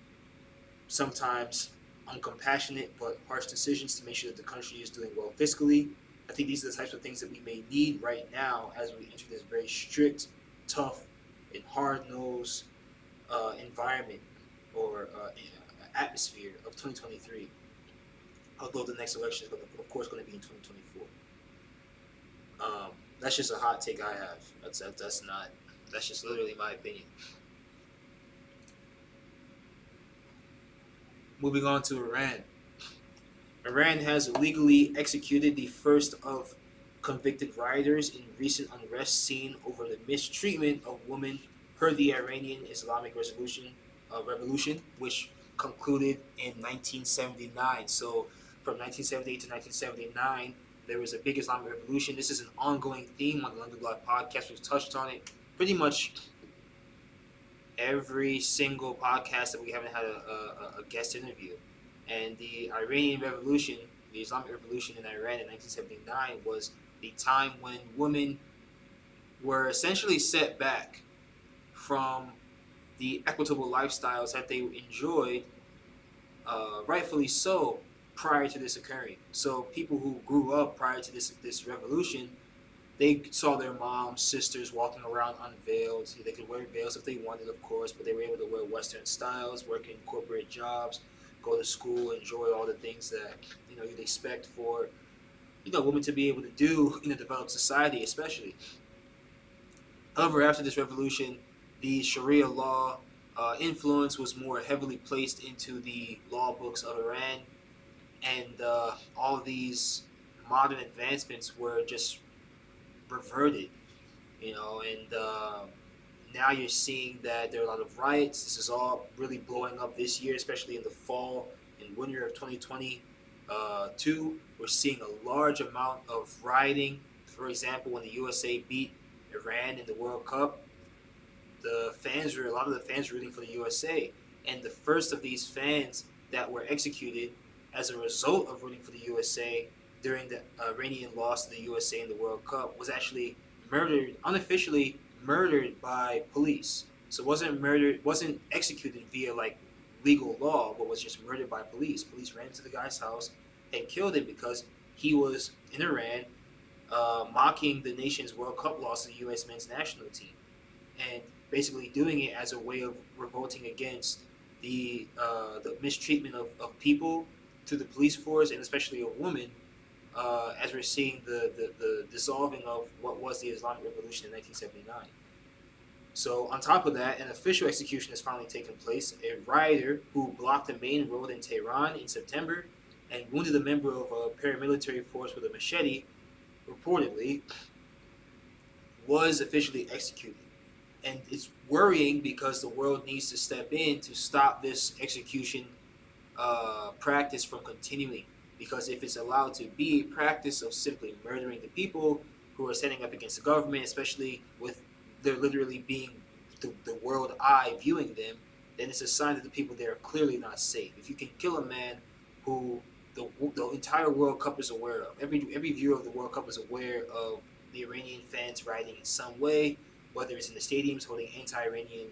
sometimes uncompassionate but harsh decisions to make sure that the country is doing well fiscally. I think these are the types of things that we may need right now as we enter this very strict, tough, and hard-nosed environment or atmosphere of 2023. Although the next election is, of course, going to be in 2024. That's just a hot take I have. That's just literally my opinion. Moving on to Iran. Iran has illegally executed the first of convicted rioters in recent unrest seen over the mistreatment of women per the Iranian Islamic Revolution, which concluded in 1979. So from 1978 to 1979, there was a big Islamic revolution. This is an ongoing theme on the Lenderblock podcast. We've touched on it pretty much every single podcast that we haven't had a guest interview. And the Iranian Revolution, the Islamic Revolution in Iran in 1979, was the time when women were essentially set back from the equitable lifestyles that they enjoyed, rightfully so, prior to this occurring. So people who grew up prior to this revolution, they saw their moms, sisters walking around unveiled. They could wear veils if they wanted, of course, but they were able to wear Western styles, work in corporate jobs, go to school, enjoy all the things that you'd expect for women to be able to do in a developed society, especially. However, after this revolution, the Sharia law influence was more heavily placed into the law books of Iran, and all of these modern advancements were just reverted, and now you're seeing that there are a lot of riots. This is all really blowing up this year, especially in the fall and winter of 2022. We're seeing a large amount of rioting. For example, when the USA beat Iran in the World Cup, a lot of the fans were rooting for the USA, and the first of these fans that were executed as a result of rooting for the USA during the Iranian loss to the USA in the World Cup was actually unofficially murdered by police. So it wasn't executed via legal law, but was just murdered by police. Police ran into the guy's house and killed him because he was in Iran mocking the nation's World Cup loss to the U.S. men's national team, and basically doing it as a way of revolting against the mistreatment of people through the police force, and especially of women, as we're seeing the dissolving of what was the Islamic Revolution in 1979. So on top of that, an official execution has finally taken place. A rioter who blocked the main road in Tehran in September and wounded a member of a paramilitary force with a machete, reportedly, was officially executed. And it's worrying because the world needs to step in to stop this execution practice from continuing. Because if it's allowed to be a practice of simply murdering the people who are standing up against the government, especially with there literally being the world eye viewing them, then it's a sign that the people there are clearly not safe. If you can kill a man who the entire World Cup is aware of, every viewer of the World Cup is aware of the Iranian fans rioting in some way, whether it's in the stadiums holding anti-Iranian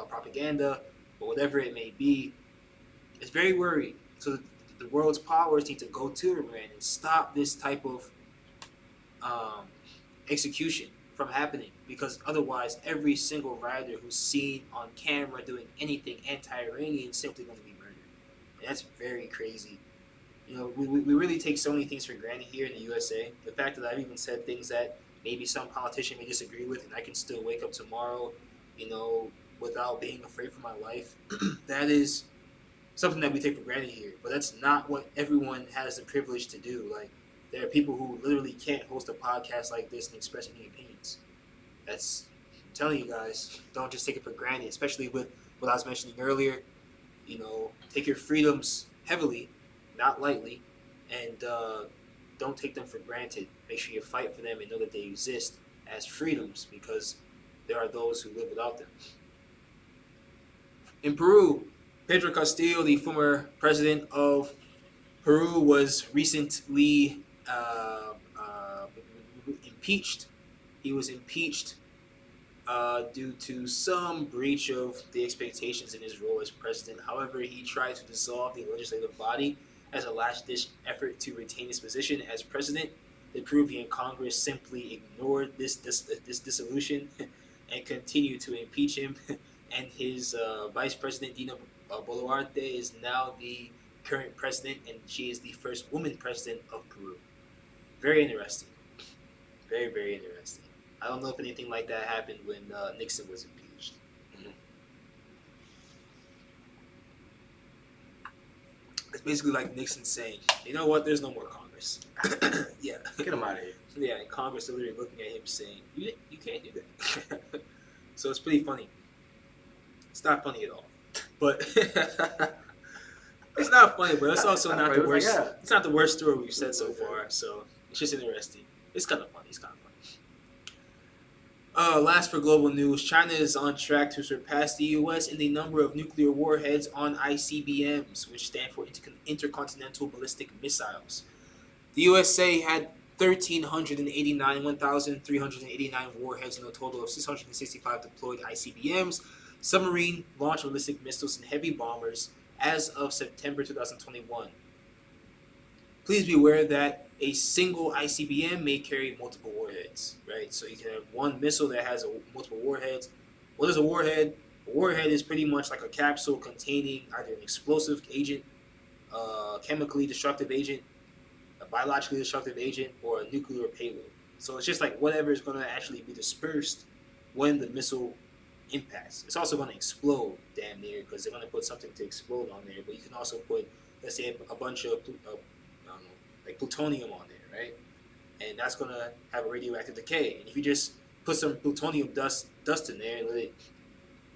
propaganda or whatever it may be, it's very worrying. So the world's powers need to go to Iran and stop this type of execution from happening, because otherwise every single rioter who's seen on camera doing anything anti-Iranian is simply going to be murdered. And that's very crazy. We really take so many things for granted here in the USA. The fact that I've even said things that maybe some politician may disagree with, and I can still wake up tomorrow, without being afraid for my life, that is something that we take for granted here. But that's not what everyone has the privilege to do. There are people who literally can't host a podcast like this and express any opinions. I'm telling you guys, don't just take it for granted, especially with what I was mentioning earlier. Take your freedoms heavily, not lightly, and don't take them for granted. Make sure you fight for them and know that they exist as freedoms, because there are those who live without them. In Peru, Pedro Castillo, the former president of Peru, was recently impeached. He was impeached due to some breach of the expectations in his role as president. However, he tried to dissolve the legislative body as a last-ditch effort to retain his position as president. The Peruvian Congress simply ignored this dissolution and continued to impeach him. And his vice president, Dina Boluarte, is now the current president, and she is the first woman president of Peru. Very interesting. Very, very interesting. I don't know if anything like that happened when Nixon was impeached. Mhm. It's basically like Nixon saying, "You know what? There's no more Congress." Yeah, Get him out of here. yeah. And Congress are literally looking at him saying, "You can't do that." So it's pretty funny. It's not funny at all, but it's not funny. But it's also not the worst. It's not the worst story we've said so far. So it's just interesting. It's kind of funny. It's kind of funny. Last for global news, China is on track to surpass the U.S. in the number of nuclear warheads on ICBMs, which stand for intercontinental ballistic missiles. The USA had 1,389 warheads in a total of 665 deployed ICBMs, submarine launched ballistic missiles, and heavy bombers as of September 2021. Please be aware that a single ICBM may carry multiple warheads, right? So you can have one missile that has multiple warheads. What is a warhead? A warhead is pretty much like a capsule containing either an explosive agent, chemically destructive agent, a biologically destructive agent, or a nuclear payload. So it's just like whatever is going to actually be dispersed when the missile impacts. It's also going to explode damn near because they're going to put something to explode on there. But you can also put, let's say, a bunch of like plutonium on there, right? And that's gonna have a radioactive decay. And if you just put some plutonium dust in there and let it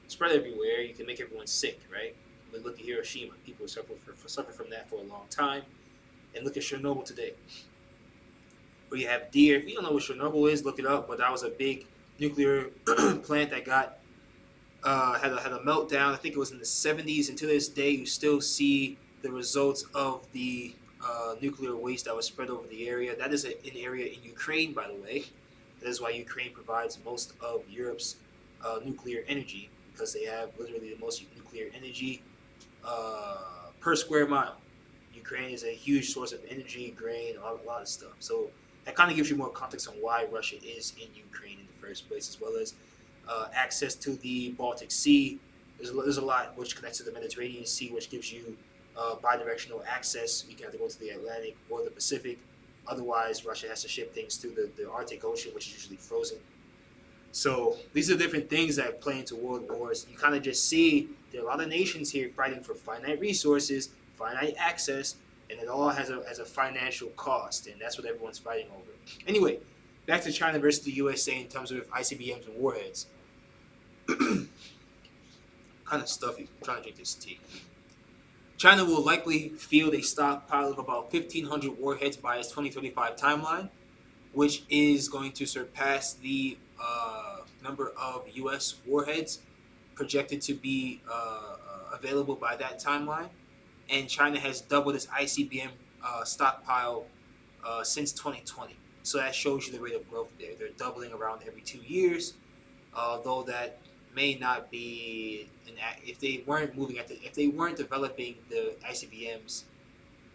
spread everywhere, you can make everyone sick, right? But look at Hiroshima; people suffer from that for a long time. And look at Chernobyl today, where you have deer. If you don't know what Chernobyl is, look it up. But that was a big nuclear plant that got had a meltdown. I think it was in the 70s. And to this day, you still see the results of the nuclear waste that was spread over the area. That is an area in Ukraine, by the way. That is why Ukraine provides most of Europe's nuclear energy, because they have literally the most nuclear energy per square mile. Ukraine is a huge source of energy, grain, a lot of stuff. So that kind of gives you more context on why Russia is in Ukraine in the first place, as well as access to the Baltic Sea. There's a lot which connects to the Mediterranean Sea, which gives you bidirectional access. You can have to go to the Atlantic or the Pacific. Otherwise, Russia has to ship things to the Arctic Ocean, which is usually frozen. So these are different things that play into world wars. You kind of just see there are a lot of nations here fighting for finite resources, finite access, and it all has a financial cost, and that's what everyone's fighting over. Anyway, back to China versus the USA in terms of ICBMs and warheads. Kind of stuffy. I'm trying to drink this tea. China will likely field a stockpile of about 1,500 warheads by its 2035 timeline, which is going to surpass the number of U.S. warheads projected to be available by that timeline. And China has doubled its ICBM stockpile since 2020. So that shows you the rate of growth there. They're doubling around every 2 years, although that may not be if they weren't developing the ICBMs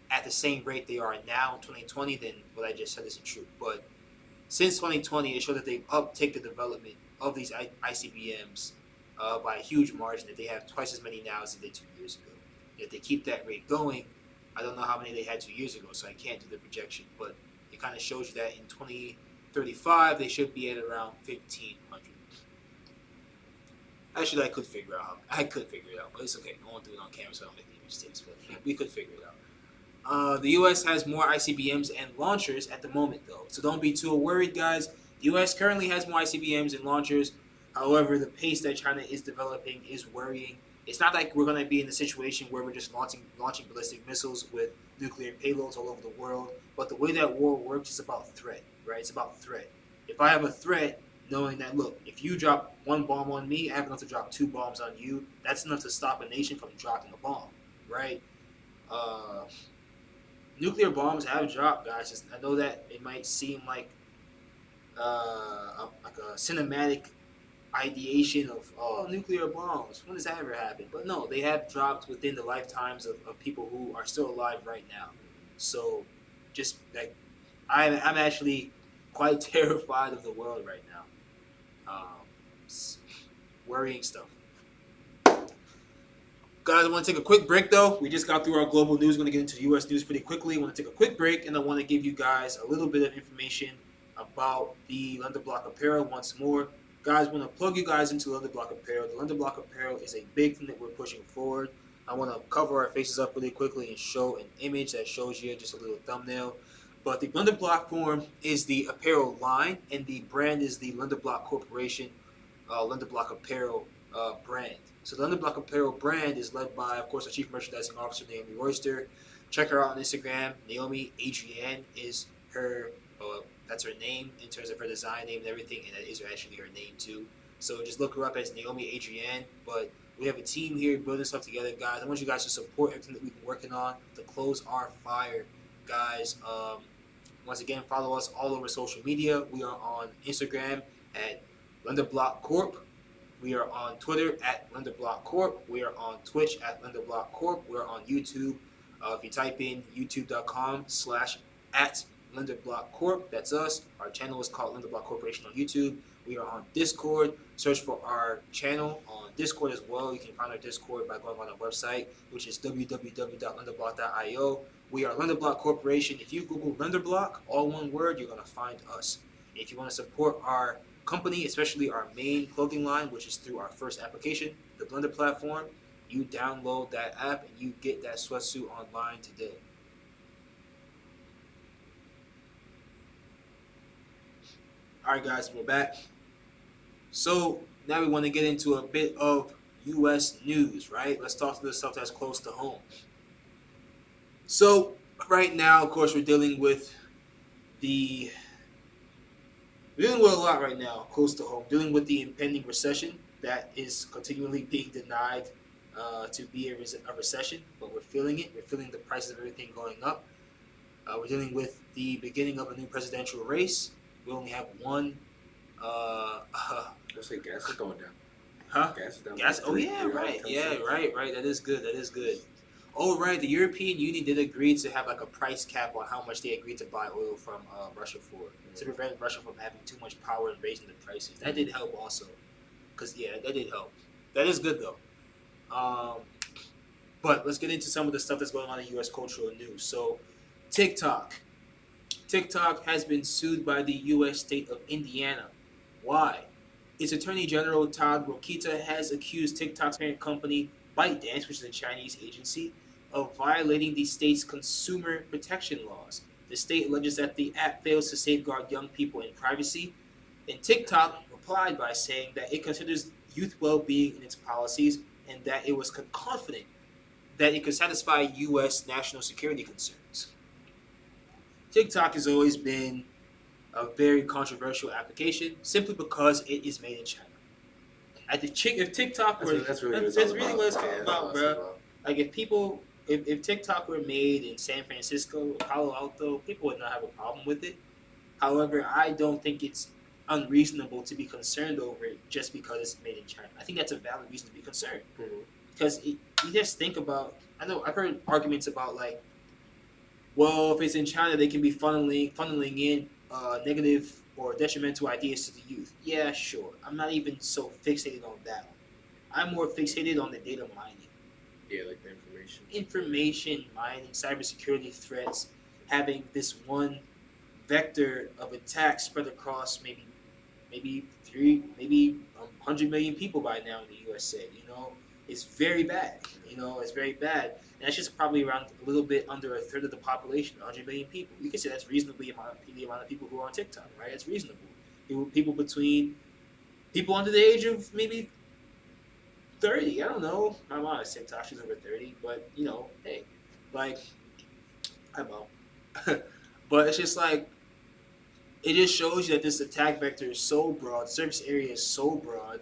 at the same rate they are now in 2020, then what I just said isn't true. But since 2020, it showed that they've upticked the development of these ICBMs by a huge margin. That they have twice as many now as they did 2 years ago. If they keep that rate going, I don't know how many they had 2 years ago, so I can't do the projection. But it kind of shows you that in 2035, they should be at around 1,500. Actually, I could figure it out, but it's okay. I won't do it on camera so I don't make any mistakes, but we could figure it out. The U.S. has more ICBMs and launchers at the moment, though, so don't be too worried, guys. The U.S. currently has more ICBMs and launchers. However, the pace that China is developing is worrying. It's not like we're going to be in a situation where we're just launching ballistic missiles with nuclear payloads all over the world, but the way that war works is about threat, right? It's about threat. If I have a threat, knowing that, look, if you drop one bomb on me, I have enough to drop 2 bombs on you. That's enough to stop a nation from dropping a bomb, right? Nuclear bombs have dropped, guys. I know that it might seem like a cinematic ideation of nuclear bombs. When does that ever happen? But no, they have dropped within the lifetimes of people who are still alive right now. So just like I'm actually quite terrified of the world right now. Worrying stuff. Guys, I want to take a quick break though. We just got through our global news. We're going to get into the U.S. news pretty quickly. I want to take a quick break, and I want to give you guys a little bit of information about the Lenderblock apparel once more. Guys, I want to plug you guys into Lenderblock apparel. The Lenderblock apparel is a big thing that we're pushing forward. I want to cover our faces up really quickly and show an image that shows you just a little thumbnail. But the Lenderblock form is the apparel line, and the brand is the Lenderblock Corporation Lenderblock apparel brand. So the Lenderblock apparel brand is led by, of course, our chief merchandising officer, Naomi Royster. Check her out on Instagram. Naomi Adrienne is her, that's her name in terms of her design name and everything, and that is actually her name too. So just look her up as Naomi Adrienne. But we have a team here building stuff together, guys. I want you guys to support everything that we've been working on. The clothes are fire, guys. Once again, follow us all over social media. We are on Instagram at Lenderblock Corp. We are on Twitter at Lenderblock Corp. We are on Twitch at Lenderblock Corp. We're on YouTube. If you type in youtube.com/at Lenderblock Corp, that's us. Our channel is called Lenderblock Corporation on YouTube. We are on Discord. Search for our channel on Discord as well. You can find our Discord by going on our website, which is www.lenderblock.io. We are Lenderblock Corporation. If you Google Lenderblock, all one word, you're going to find us. If you want to support our company, especially our main clothing line, which is through our first application, the Blender platform, you download that app and you get that sweatsuit online today. All right, guys, we're back. So now we want to get into a bit of U.S. news, right? Let's talk to the stuff that's close to home. So right now, of course, we're dealing with a lot right now, close to home. Dealing with the impending recession that is continually being denied to be a recession, but we're feeling it. We're feeling the prices of everything going up. We're dealing with the beginning of a new presidential race. We only have one. Let's say gas is going down. Huh? Gas is down. Gas? Oh yeah, right. Yeah, right. That is good. Oh right, the European Union did agree to have like a price cap on how much they agreed to buy oil from Russia for, to prevent Russia from having too much power and raising the prices. That did help also, because that did help. That is good though. But let's get into some of the stuff that's going on in U.S. cultural news. So, TikTok has been sued by the U.S. state of Indiana. Why? Its Attorney General Todd Rokita has accused TikTok's parent company ByteDance, which is a Chinese agency, of violating the state's consumer protection laws. The state alleges that the app fails to safeguard young people in privacy, and TikTok replied by saying that it considers youth well-being in its policies and that it was confident that it could satisfy U.S. national security concerns. TikTok has always been a very controversial application simply because it is made in China. If TikTok were, that's really what it's all about, bro. Like if TikTok were made in San Francisco or Palo Alto, people would not have a problem with it. However, I don't think it's unreasonable to be concerned over it just because it's made in China. I think that's a valid reason to be concerned. Because you just think about, I know I've heard arguments about like, well, if it's in China, they can be funneling in negative or detrimental ideas to the youth. Yeah, sure. I'm not even so fixated on that one. I'm more fixated on the data mining. Yeah, like the information. Information mining, cybersecurity threats, having this one vector of attack spread across maybe 100 million people by now in the USA. It's very bad. It's very bad. And that's just probably around a little bit under a third of the population, 100 million people. You can say that's reasonably the amount of people who are on TikTok, right? That's reasonable. People under the age of maybe 30. I don't know. My mom is TikTok. She's over 30. But, hey, like, I know. But it's just like, it just shows you that this attack vector is so broad, surface area is so broad,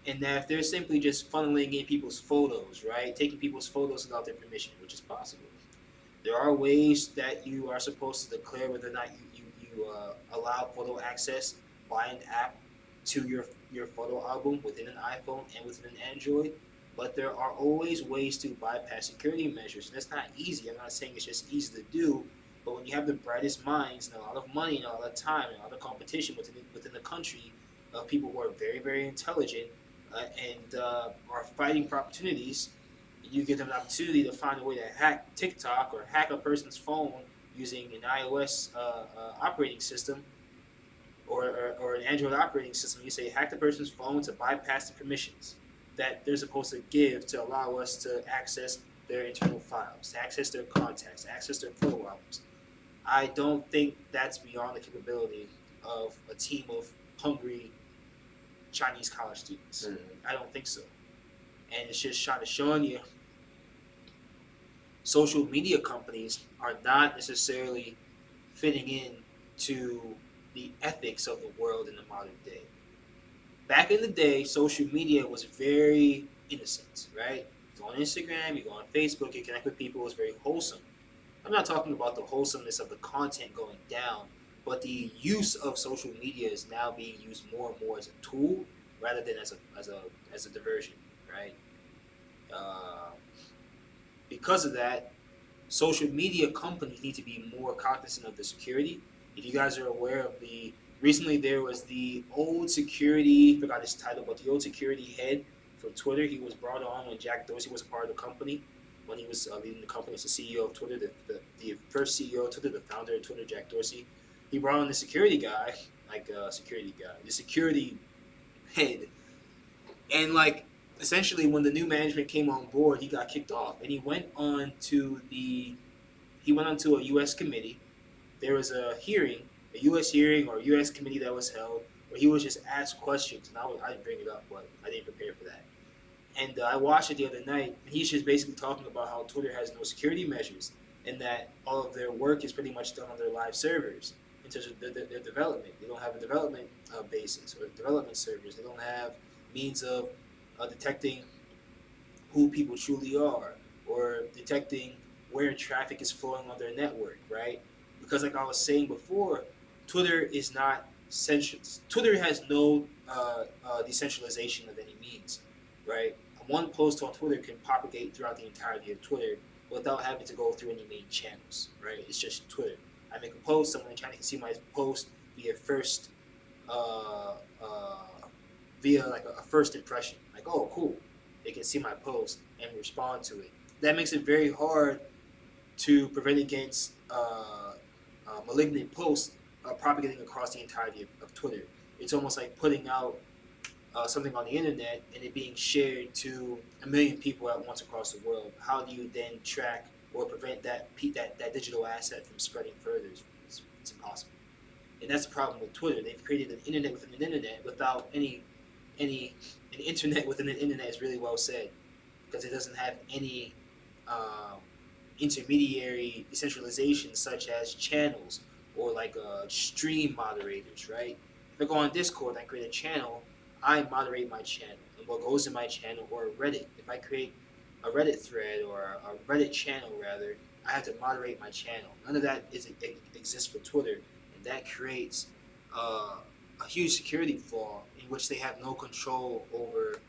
and that if they're simply just funneling in people's photos, right, taking people's photos without their permission, which is possible. There are ways that you are supposed to declare whether or not you allow photo access by an app to your photo album within an iPhone and within an Android. But there are always ways to bypass security measures. And that's not easy. I'm not saying it's just easy to do, but when you have the brightest minds and a lot of money and a lot of time and a lot of competition within the country of people who are very, very intelligent and are fighting for opportunities, you give them an opportunity to find a way to hack TikTok or hack a person's phone using an iOS operating system or an Android operating system. You say hack the person's phone to bypass the permissions that they're supposed to give to allow us to access their internal files, to access their contacts, to access their photo albums. I don't think that's beyond the capability of a team of hungry Chinese college students. I don't think so. And it's just showing you social media companies are not necessarily fitting in to the ethics of the world in the modern day. Back in the day, social media was very innocent, right? You go on Instagram, you go on Facebook, you connect with people, it was very wholesome. I'm not talking about the wholesomeness of the content going down, but the use of social media is now being used more and more as a tool rather than as a diversion, right? Because of that, social media companies need to be more cognizant of the security. If you guys are aware of recently there was the old security, forgot his title, but the old security head for Twitter. He was brought on when Jack Dorsey was a part of the company, when he was leading the company as the CEO of Twitter, the first CEO of Twitter, the founder of Twitter, Jack Dorsey. He brought on the security guy, the security head, and essentially when the new management came on board, he got kicked off, and he went on to a U.S. committee. There was a U.S. hearing or a U.S. committee that was held where he was just asked questions, and I didn't bring it up, but I didn't prepare for that. And I watched it the other night, and he's just basically talking about how Twitter has no security measures and that all of their work is pretty much done on their live servers in terms of their development. They don't have a development basis or development servers. They don't have means of detecting who people truly are or detecting where traffic is flowing on their network, right? Because like I was saying before, Twitter is not central. Twitter has no decentralization of any means, right? One post on Twitter can propagate throughout the entirety of Twitter without having to go through any main channels, right? It's just Twitter. I make a post, someone in China can see my post via a first impression. Like, oh, cool. They can see my post and respond to it. That makes it very hard to prevent against malignant posts propagating across the entirety of Twitter. It's almost like putting out something on the internet and it being shared to 1 million people at once across the world. How do you then track or prevent that digital asset from spreading further? It's impossible. And that's the problem with Twitter. They've created an internet within an internet without an internet within an internet is really well said, because it doesn't have any intermediary decentralization such as channels or stream moderators, right? If I go on Discord and I create a channel, I moderate my channel and what goes in my channel, or Reddit. If I create a Reddit thread or a Reddit channel rather, I have to moderate my channel. None of that exists for Twitter, and that creates a huge security flaw in which they have no control over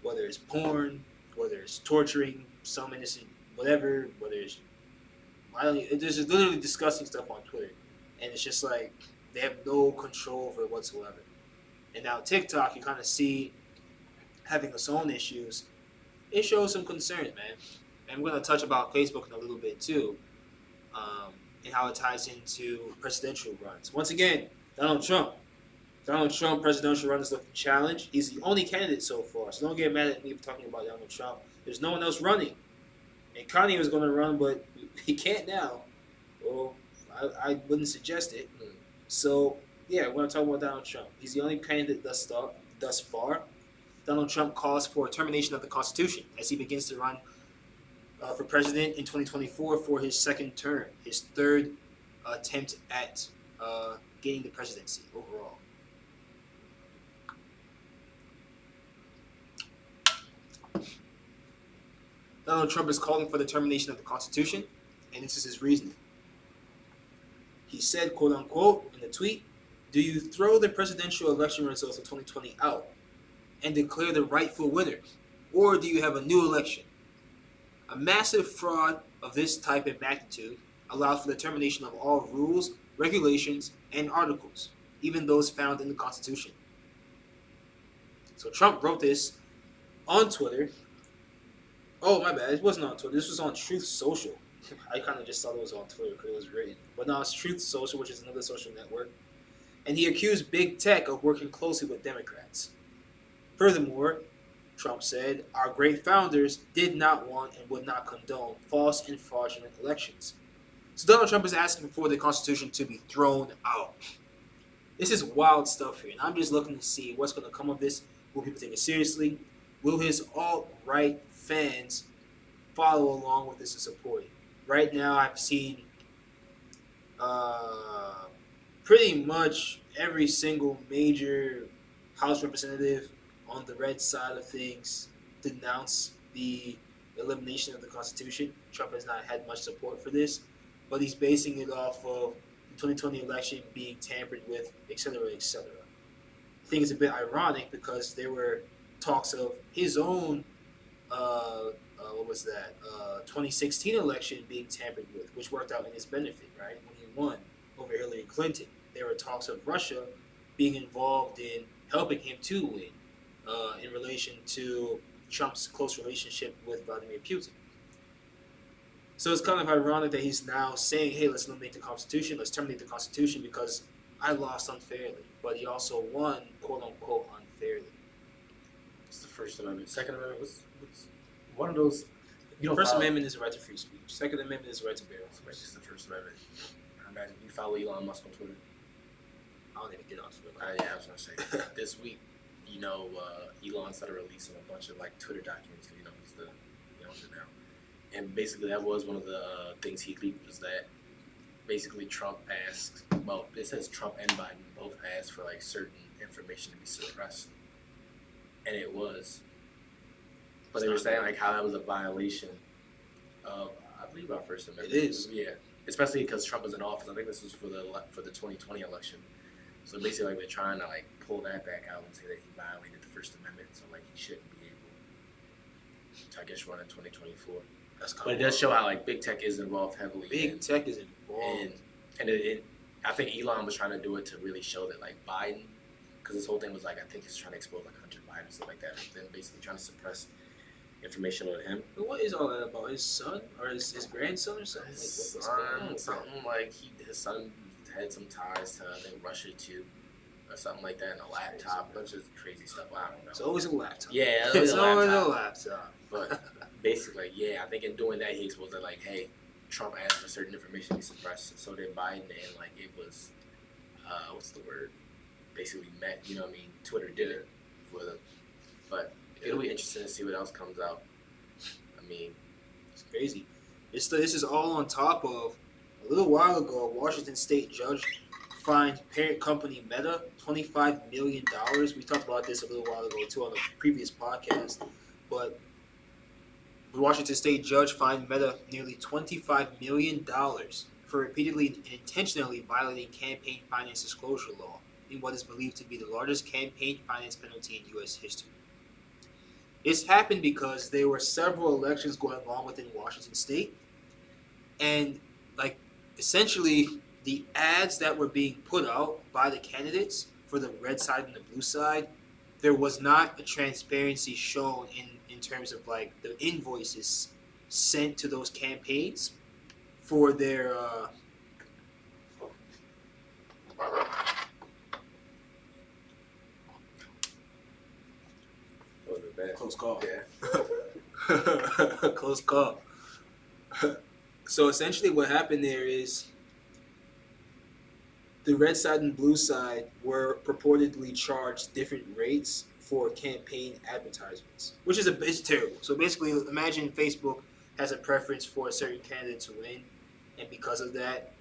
whether it's porn, whether it's torturing some innocent, whatever, whether it's there's just literally disgusting stuff on Twitter, and it's just like they have no control over it whatsoever. And now TikTok, you kind of see having its own issues. It shows some concerns, man. And we're gonna touch about Facebook in a little bit too, and how it ties into presidential runs. Once again, Donald Trump presidential run is looking challenged. He's the only candidate so far, so don't get mad at me for talking about Donald Trump. There's no one else running. And Kanye was going to run, but he can't now. Well, I wouldn't suggest it. So, yeah, we're going to talk about Donald Trump. He's the only candidate thus far. Donald Trump calls for a termination of the Constitution as he begins to run for president in 2024 for his second term, his third attempt at gaining the presidency overall. Donald Trump is calling for the termination of the Constitution, and this is his reasoning. He said, quote unquote, in the tweet, Do you throw the presidential election results of 2020 out and declare the rightful winner? Or do you have a new election? A massive fraud of this type and magnitude allows for the termination of all rules, regulations, and articles, even those found in the Constitution. So Trump wrote this on Twitter. Oh, my bad. It wasn't on Twitter. This was on Truth Social. I kind of just thought it was on Twitter because it was written. But no, it's Truth Social, which is another social network. And he accused big tech of working closely with Democrats. Furthermore, Trump said, our great founders did not want and would not condone false and fraudulent elections. So Donald Trump is asking for the Constitution to be thrown out. This is wild stuff here, and I'm just looking to see what's going to come of this. Will people take it seriously? Will his alt-right fans follow along with this and support it? Right now, I've seen pretty much every single major House representative on the red side of things denounce the elimination of the Constitution. Trump has not had much support for this, but he's basing it off of the 2020 election being tampered with, etc., etc. I think it's a bit ironic because there were talks of his own, 2016 election being tampered with, which worked out in his benefit, right? When he won over Hillary Clinton. There were talks of Russia being involved in helping him to win in relation to Trump's close relationship with Vladimir Putin. So it's kind of ironic that he's now saying, hey, let's eliminate the Constitution, let's terminate the Constitution because I lost unfairly. But he also won, quote unquote, unfairly. It's the First Amendment. Second Amendment was one of those. First Amendment is the right to free speech. Second Amendment is the right to bear arms. It's just the First Amendment. I imagine you follow Elon Musk on Twitter. I don't even get on Twitter. Yeah, I was gonna say this week. Elon started releasing a bunch of like Twitter documents. He's the owner now, and basically that was one of the things he leaked was that basically Trump asked. Well, it says Trump and Biden both asked for like certain information to be suppressed, and it was. But they were saying like how that was a violation of, I believe, our First Amendment. It is. Yeah, especially because Trump was in office. I think this was for the 2020 election. So basically, like they're trying to like pull that back out and say that he violated the First Amendment, so like he shouldn't be able to, I guess, run in 2024. But it does show how like big tech is involved heavily. Big tech is involved, and I think Elon was trying to do it to really show that like Biden, because this whole thing was like I think he's trying to expose like Hunter Biden and stuff like that, then basically trying to suppress information on him. But what is all that about? His son or his grandson or something? Something like his son had some ties to I think Russia too, or something like that, and a laptop, bunch of crazy stuff. I don't know. It's always a laptop. Yeah, it's always a laptop. But basically, yeah, I think in doing that he exposed that like, hey, Trump asked for certain information to be suppressed, so did Biden, and like it was, what's the word? Basically met. Twitter did it for them, but it'll be interesting to see what else comes out. I mean, it's crazy. This is all on top of a little while ago, a Washington State judge fined parent company Meta $25 million. We talked about this a little while ago too on the previous podcast, but the Washington State judge fined Meta nearly $25 million for repeatedly and intentionally violating campaign finance disclosure law in what is believed to be the largest campaign finance penalty in U.S. history. This happened because there were several elections going on within Washington State, and essentially the ads that were being put out by the candidates for the red side and the blue side, there was not a transparency shown in terms of the invoices sent to those campaigns for their close call. Yeah. Close call. So essentially what happened there is the red side and blue side were purportedly charged different rates for campaign advertisements, which is it's terrible. So basically imagine Facebook has a preference for a certain candidate to win, and because of that,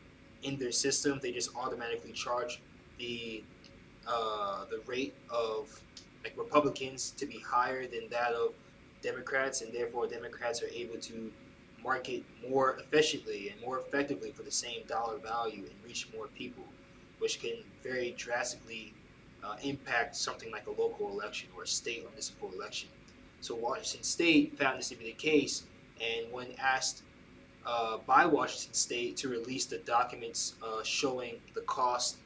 in their system, they just automatically charge the rate of Republicans to be higher than that of Democrats, and therefore Democrats are able to market more efficiently and more effectively for the same dollar value and reach more people. which can very drastically impact something like a local election or a state or municipal election. So Washington State found this to be the case, and when asked by Washington State to release the documents showing the cost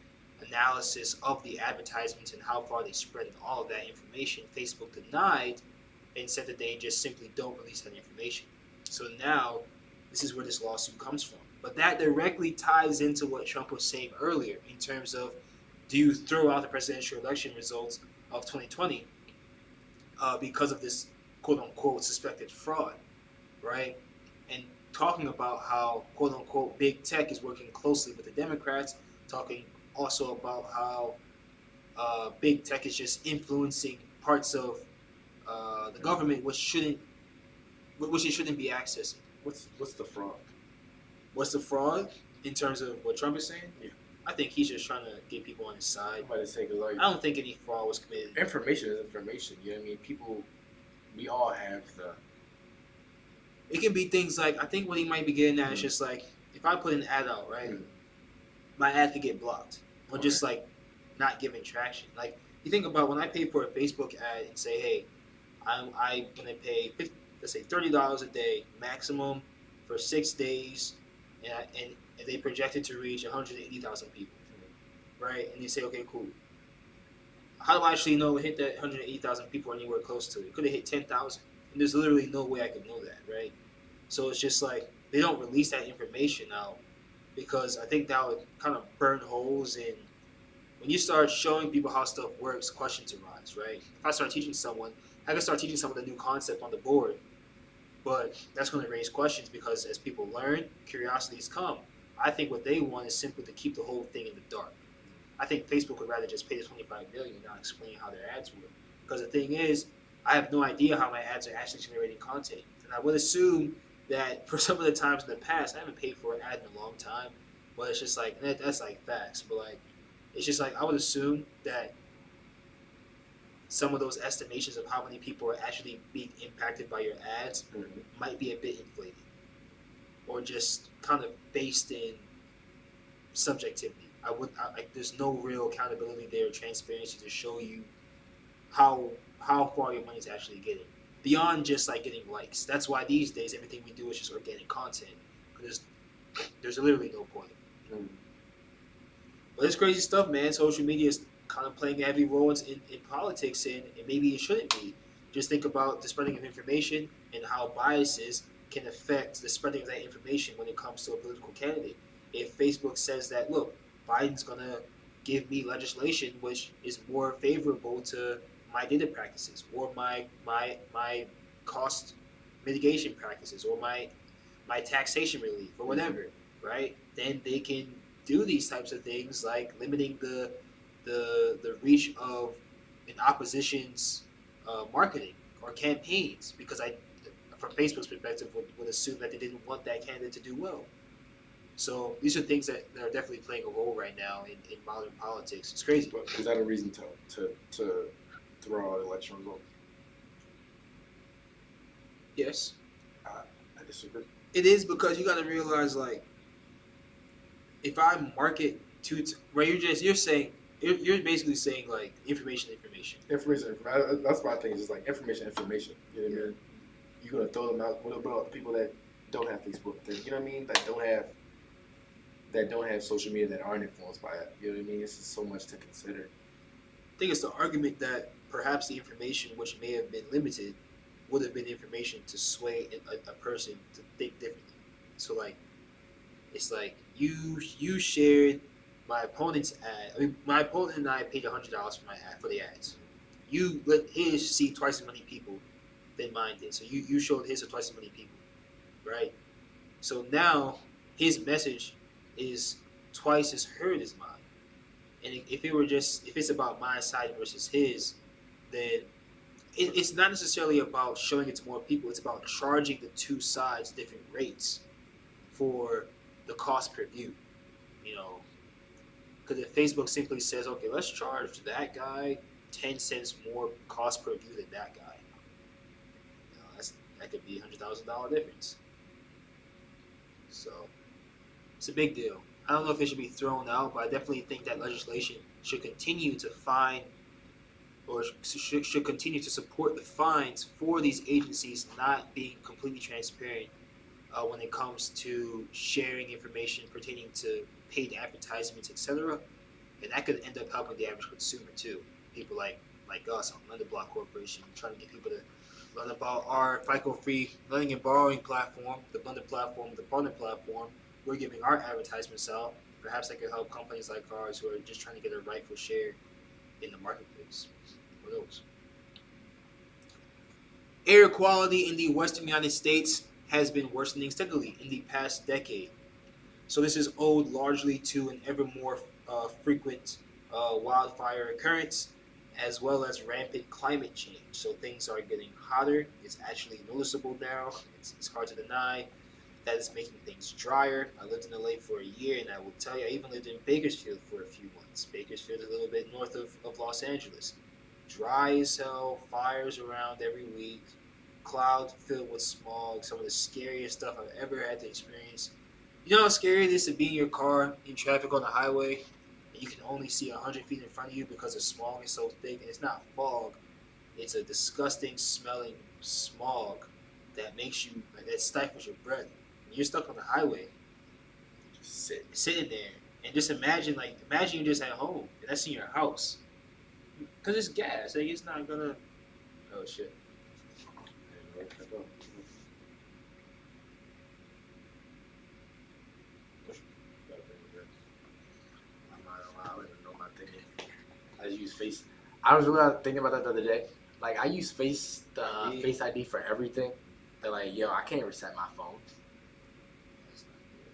analysis of the advertisements and how far they spread and all of that information, Facebook denied and said that they just simply don't release that information. So now, this is where this lawsuit comes from. But that directly ties into what Trump was saying earlier in terms of, do you throw out the presidential election results of 2020 because of this quote-unquote suspected fraud, right? And talking about how quote-unquote big tech is working closely with the Democrats, talking also about how big tech is just influencing parts of the government which it shouldn't be accessing. What's the fraud? What's the fraud in terms of what Trump is saying? Yeah. I think he's just trying to get people on his side. I'm about to say, 'cause, like, I don't think any fraud was committed. information is information. You know what I mean? People, we all have the. It can be things like, I think what he might be getting at is just like, if I put an ad out, right, my ad could get blocked or just like not giving traction. Like, you think about when I pay for a Facebook ad and say, hey, I'm gonna pay let's say $30 a day maximum for 6 days, and they projected to reach 180,000 people, right? And they say, okay, cool. How do I actually know it hit that 180,000 people anywhere close to it? It could have hit 10,000, and there's literally no way I could know that, right? So it's just like they don't release that information out because I think that would kind of burn holes in. When you start showing people how stuff works, questions arise, right? If I start teaching someone, I can start teaching someone a new concept on the board, but that's going to raise questions because as people learn, curiosities come. I think what they want is simply to keep the whole thing in the dark. I think Facebook would rather just pay the $25 million and not explain how their ads work. Because the thing is, I have no idea how my ads are actually generating content, and I would assume that for some of the times in the past, I haven't paid for an ad in a long time, but it's just like that's like facts. But like, it's just like I would assume that some of those estimations of how many people are actually being impacted by your ads might be a bit inflated or just kind of based in subjectivity. There's no real accountability there, transparency to show you how far your money's actually getting beyond just like getting likes. That's why these days everything we do is just organic content because there's literally no point. But it's crazy stuff, man. Social media is kind of playing a heavy role in politics, and maybe it shouldn't be. Just think about the spreading of information and how biases can affect the spreading of that information when it comes to a political candidate. If Facebook says that, look, Biden's going to give me legislation which is more favorable to my data practices or my cost mitigation practices or my taxation relief or whatever, right? Then they can do these types of things like limiting the reach of an opposition's marketing or campaigns, because from Facebook's perspective, would assume that they didn't want that candidate to do well. So these are things that are definitely playing a role right now in modern politics. It's crazy. But is that a reason to throw out election results? Yes. I disagree. It is, because you got to realize, like, if I market right, you're basically saying like information. That's my thing. Is like information. You know what I mean? You're gonna throw them out. What about the people that don't have Facebook? You know what I mean? That don't have social media, that aren't influenced by it. You know what I mean? It's just so much to consider. I think it's the argument that perhaps the information which may have been limited would have been information to sway a person to think differently. So like, it's like you shared my opponent's ad. I mean, my opponent and I paid $100 for the ads. You let his see twice as many people than mine did. So you showed his to twice as many people, right? So now his message is twice as heard as mine. And if it's about my side versus his, then it's not necessarily about showing it to more people. It's about charging the two sides different rates for the cost per view, you know. Because if Facebook simply says, okay, let's charge that guy 10 cents more cost per view than that guy, you know, that could be $100,000 difference. So it's a big deal. I don't know if it should be thrown out, but I definitely think that legislation should continue to fine or should continue to support the fines for these agencies not being completely transparent when it comes to sharing information pertaining to paid advertisements, etc. And that could end up helping the average consumer too. People like us on Lenderblock Corporation trying to get people to learn about our FICO-free lending and borrowing platform, the Blender platform, the partner platform. We're giving our advertisements out. Perhaps that could help companies like ours who are just trying to get a rightful share in the marketplace. Who knows? Air quality in the western United States has been worsening steadily in the past decade. So this is owed largely to an ever more frequent wildfire occurrence, as well as rampant climate change. So things are getting hotter. It's actually noticeable now. It's hard to deny that it's making things drier. I lived in LA for a year, and I will tell you, I even lived in Bakersfield for a few months. Bakersfield is a little bit north of Los Angeles. Dry as hell, fires around every week, clouds filled with smog, some of the scariest stuff I've ever had to experience. You know how scary it is to be in your car in traffic on the highway and you can only see 100 feet in front of you because the smog is so thick, and it's not fog, it's a disgusting smelling smog that makes you, that stifles your breath. And you're stuck on the highway, Just sitting there, and just imagine you're just at home and that's in your house. Because it's gas, like it's not gonna, oh shit. I don't even know my thing. I just use Face. I was really thinking about that the other day. Like I use Face Face ID for everything. They're like, yo, I can't reset my phone. That's not good.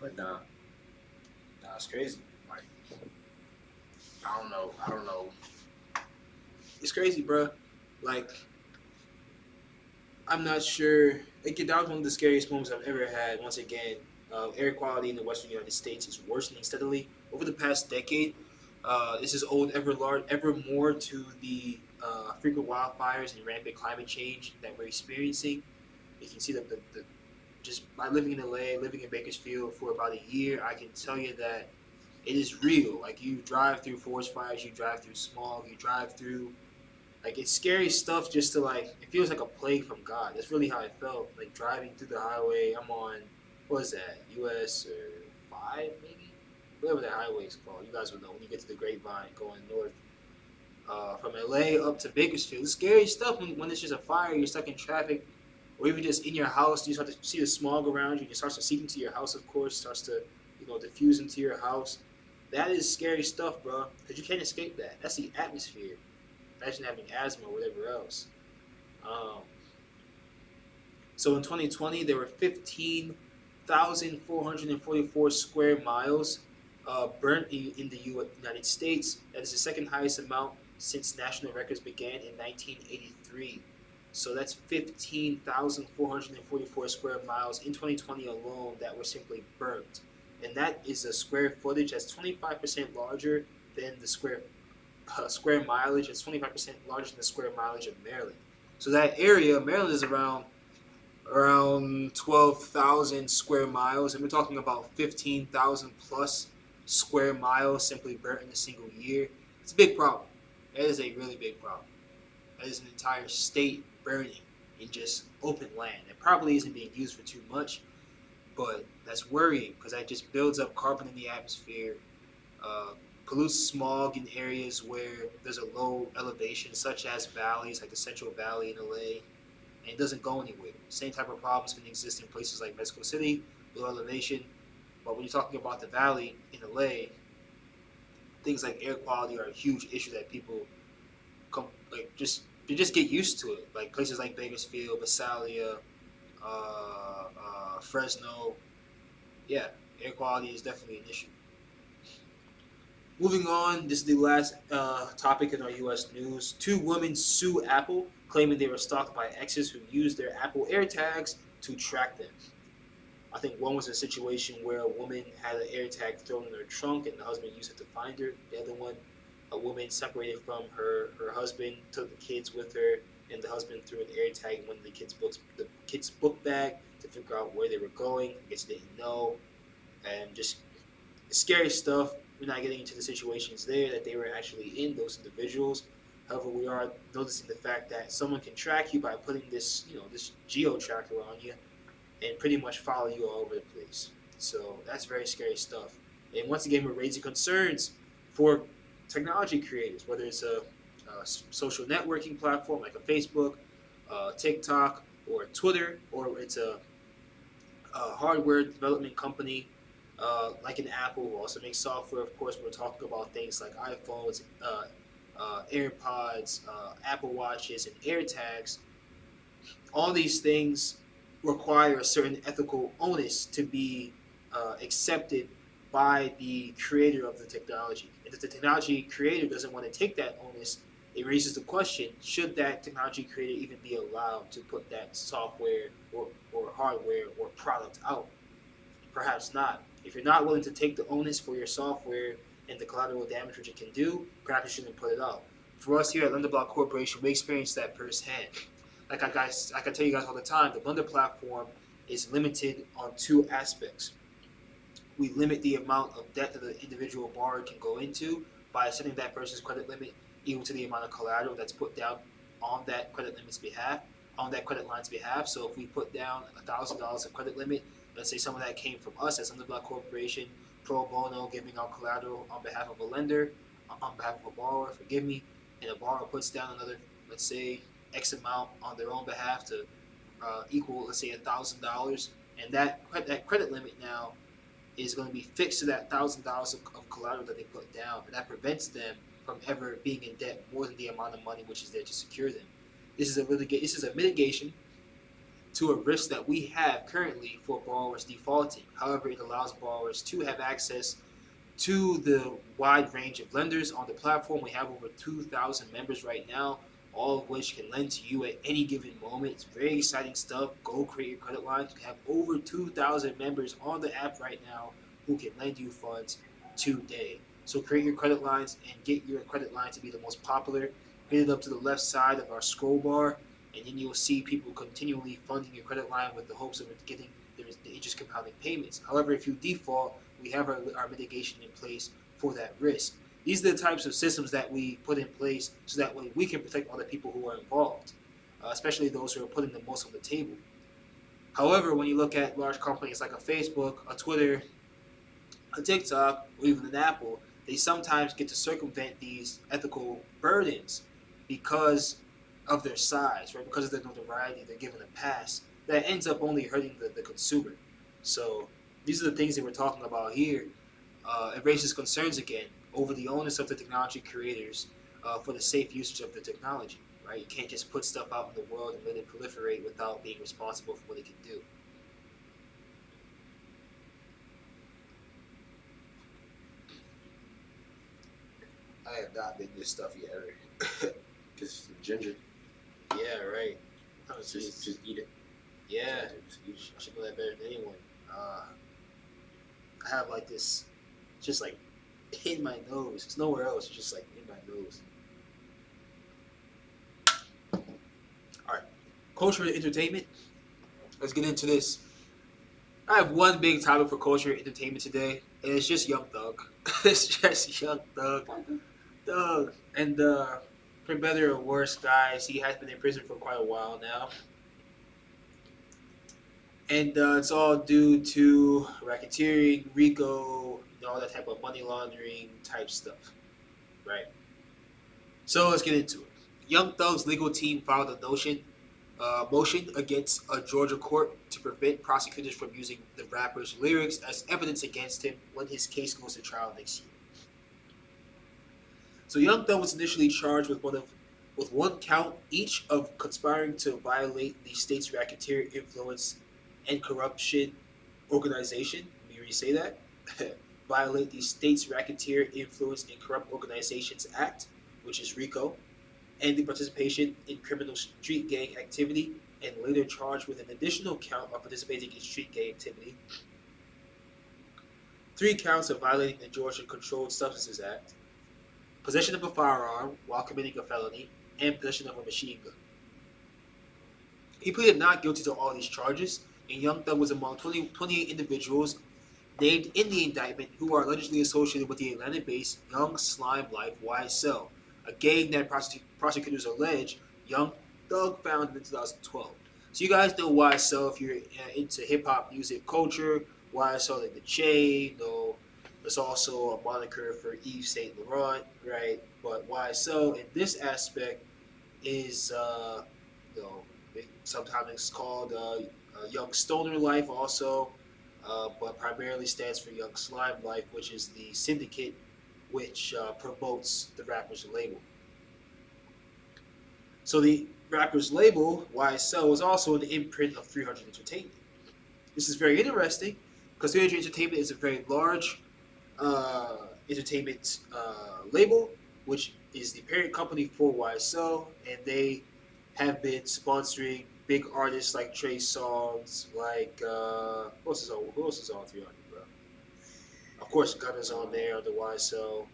But Nah, it's crazy. like I don't know. It's crazy, bro. Like, I'm not sure. Like, that was one of the scariest moments I've ever had. Once again, air quality in the western United States is worsening steadily over the past decade. This is owed ever more to the frequent wildfires and rampant climate change that we're experiencing. You can see that the just by living in LA, living in Bakersfield for about a year, I can tell you that it is real. Like you drive through forest fires, you drive through smog, you drive through like it's scary stuff. Just to like, it feels like a plague from God. That's really how I felt. Like driving through the highway, I'm on what is that? US or 5 maybe, whatever that highway is called. You guys will know when you get to the Grapevine going north. From LA up to Bakersfield, it's scary stuff when it's just a fire. You're stuck in traffic, or even just in your house, you start to see the smog around you. It starts to seep into your house, of course, starts to, diffuse into your house. That is scary stuff, bro, because you can't escape that. That's the atmosphere. Imagine having asthma or whatever else. So in 2020, there were 15,444 square miles burnt in the United States. That is the second highest amount since national records began in 1983. So that's 15,444 square miles in 2020 alone that were simply burnt. And that is a square footage that's 25% larger than the square mileage. It's 25% larger than the square mileage of Maryland. So that area, Maryland is around 12,000 square miles, and we're talking about 15,000 plus square miles simply burnt in a single year. It's a big problem. That is a really big problem. That is an entire state burning in just open land. It probably isn't being used for too much, but that's worrying because that just builds up carbon in the atmosphere, pollutes smog in areas where there's a low elevation, such as valleys like the Central Valley in LA, and it doesn't go anywhere. Same type of problems can exist in places like Mexico City, low elevation, but when you're talking about the valley in LA, things like air quality are a huge issue that people just get used to it. Like places like Bakersfield, Visalia, Fresno, yeah, air quality is definitely an issue. Moving on, this is the last topic in our U.S. news. 2 women sue Apple, claiming they were stalked by exes who used their Apple AirTags to track them. I think one was a situation where a woman had an air tag thrown in her trunk and the husband used it to find her. The other one, a woman separated from her husband, took the kids with her, and the husband threw an air tag in one of the kids' book bag to figure out where they were going. I guess they didn't know, and just scary stuff. We're not getting into the situations there that they were actually in, those individuals. However, we are noticing the fact that someone can track you by putting this, this geo tracker on you and pretty much follow you all over the place. So that's very scary stuff. And once again, we're raising concerns for technology creators, whether it's a social networking platform like a Facebook, TikTok, or Twitter, or it's a hardware development company like an Apple, who also makes software. Of course, we're talking about things like iPhones, AirPods, Apple Watches, and AirTags. All these things require a certain ethical onus to be accepted by the creator of the technology. And if the technology creator doesn't want to take that onus, it raises the question, should that technology creator even be allowed to put that software or hardware or product out? Perhaps not. If you're not willing to take the onus for your software and the collateral damage which it can do, perhaps you shouldn't put it out. For us here at Lenderblock Corporation, we experienced that firsthand. Like I tell you guys all the time, the Lender platform is limited on two aspects. We limit the amount of debt that the individual borrower can go into by setting that person's credit limit equal to the amount of collateral that's put down on that credit limit's behalf, on that credit line's behalf. So if we put down $1,000 of credit limit, let's say some of that came from us as Lenderblock Corporation, pro bono, giving out collateral on behalf of a lender, on behalf of a borrower, forgive me, and a borrower puts down another, let's say, X amount on their own behalf to equal, let's say, $1,000, and that credit limit now is going to be fixed to that $1,000 of collateral that they put down, and that prevents them from ever being in debt more than the amount of money which is there to secure them. This is a mitigation to a risk that we have currently for borrowers defaulting. However, it allows borrowers to have access to the wide range of lenders on the platform. We have over 2,000 members right now, all of which can lend to you at any given moment. It's very exciting stuff. Go create your credit lines. We have over 2,000 members on the app right now who can lend you funds today. So create your credit lines and get your credit line to be the most popular. Get it up to the left side of our scroll bar, and then you'll see people continually funding your credit line with the hopes of getting the interest compounding payments. However, if you default, we have our mitigation in place for that risk. These are the types of systems that we put in place so that way we can protect all the people who are involved, especially those who are putting the most on the table. However, when you look at large companies like a Facebook, a Twitter, a TikTok, or even an Apple, they sometimes get to circumvent these ethical burdens because of their size, right? Because of their notoriety, they're given a pass that ends up only hurting the consumer. So these are the things that we're talking about here. It raises concerns again over the onus of the technology creators for the safe usage of the technology, right? You can't just put stuff out in the world and let it proliferate without being responsible for what it can do. I have not been this stuffy ever. Just ginger. Yeah, right. Just eat it. Yeah, I should know that better than anyone. I have like this, just like in my nose. It's nowhere else. It's just like in my nose. All right, culture and entertainment. Let's get into this. I have one big topic for culture and entertainment today, and it's just Young Thug. It's just Young Thug. And for better or worse, guys, he has been in prison for quite a while now. And it's all due to racketeering, RICO, all that type of money laundering type stuff, right? So let's get into it. Young Thug's legal team filed a motion against a Georgia court to prevent prosecutors from using the rapper's lyrics as evidence against him when his case goes to trial next year. So Young Thug was initially charged with one count each of conspiring to violate the state's racketeer influence and corruption organization. Let me re-say that. Violate the state's racketeer influence and corrupt organizations act, which is RICO, and the participation in criminal street gang activity, and later charged with an additional count of participating in street gang activity, 3 counts of violating the Georgia Controlled Substances Act, possession of a firearm while committing a felony, and possession of a machine gun. He pleaded not guilty to all these charges, and Young Thug was among 28 individuals named in the indictment who are allegedly associated with the Atlanta-based Young Slime Life YSL, a gang that prosecutors allege Young Thug founded in 2012. So you guys know YSL if you're into hip-hop music culture. YSL like the chain, though there's also a moniker for Yves Saint Laurent, right? But YSL in this aspect is, sometimes it's called Young Stoner Life also, but primarily stands for Young Slime Life, which is the syndicate which promotes the rapper's label. So the rapper's label, YSL, was also an imprint of 300 Entertainment. This is very interesting because 300 Entertainment is a very large entertainment label, which is the parent company for YSL, and they have been sponsoring big artists like Trey Songz, like who else is on 300, bro? Of course, Gunna's on there, the YSL.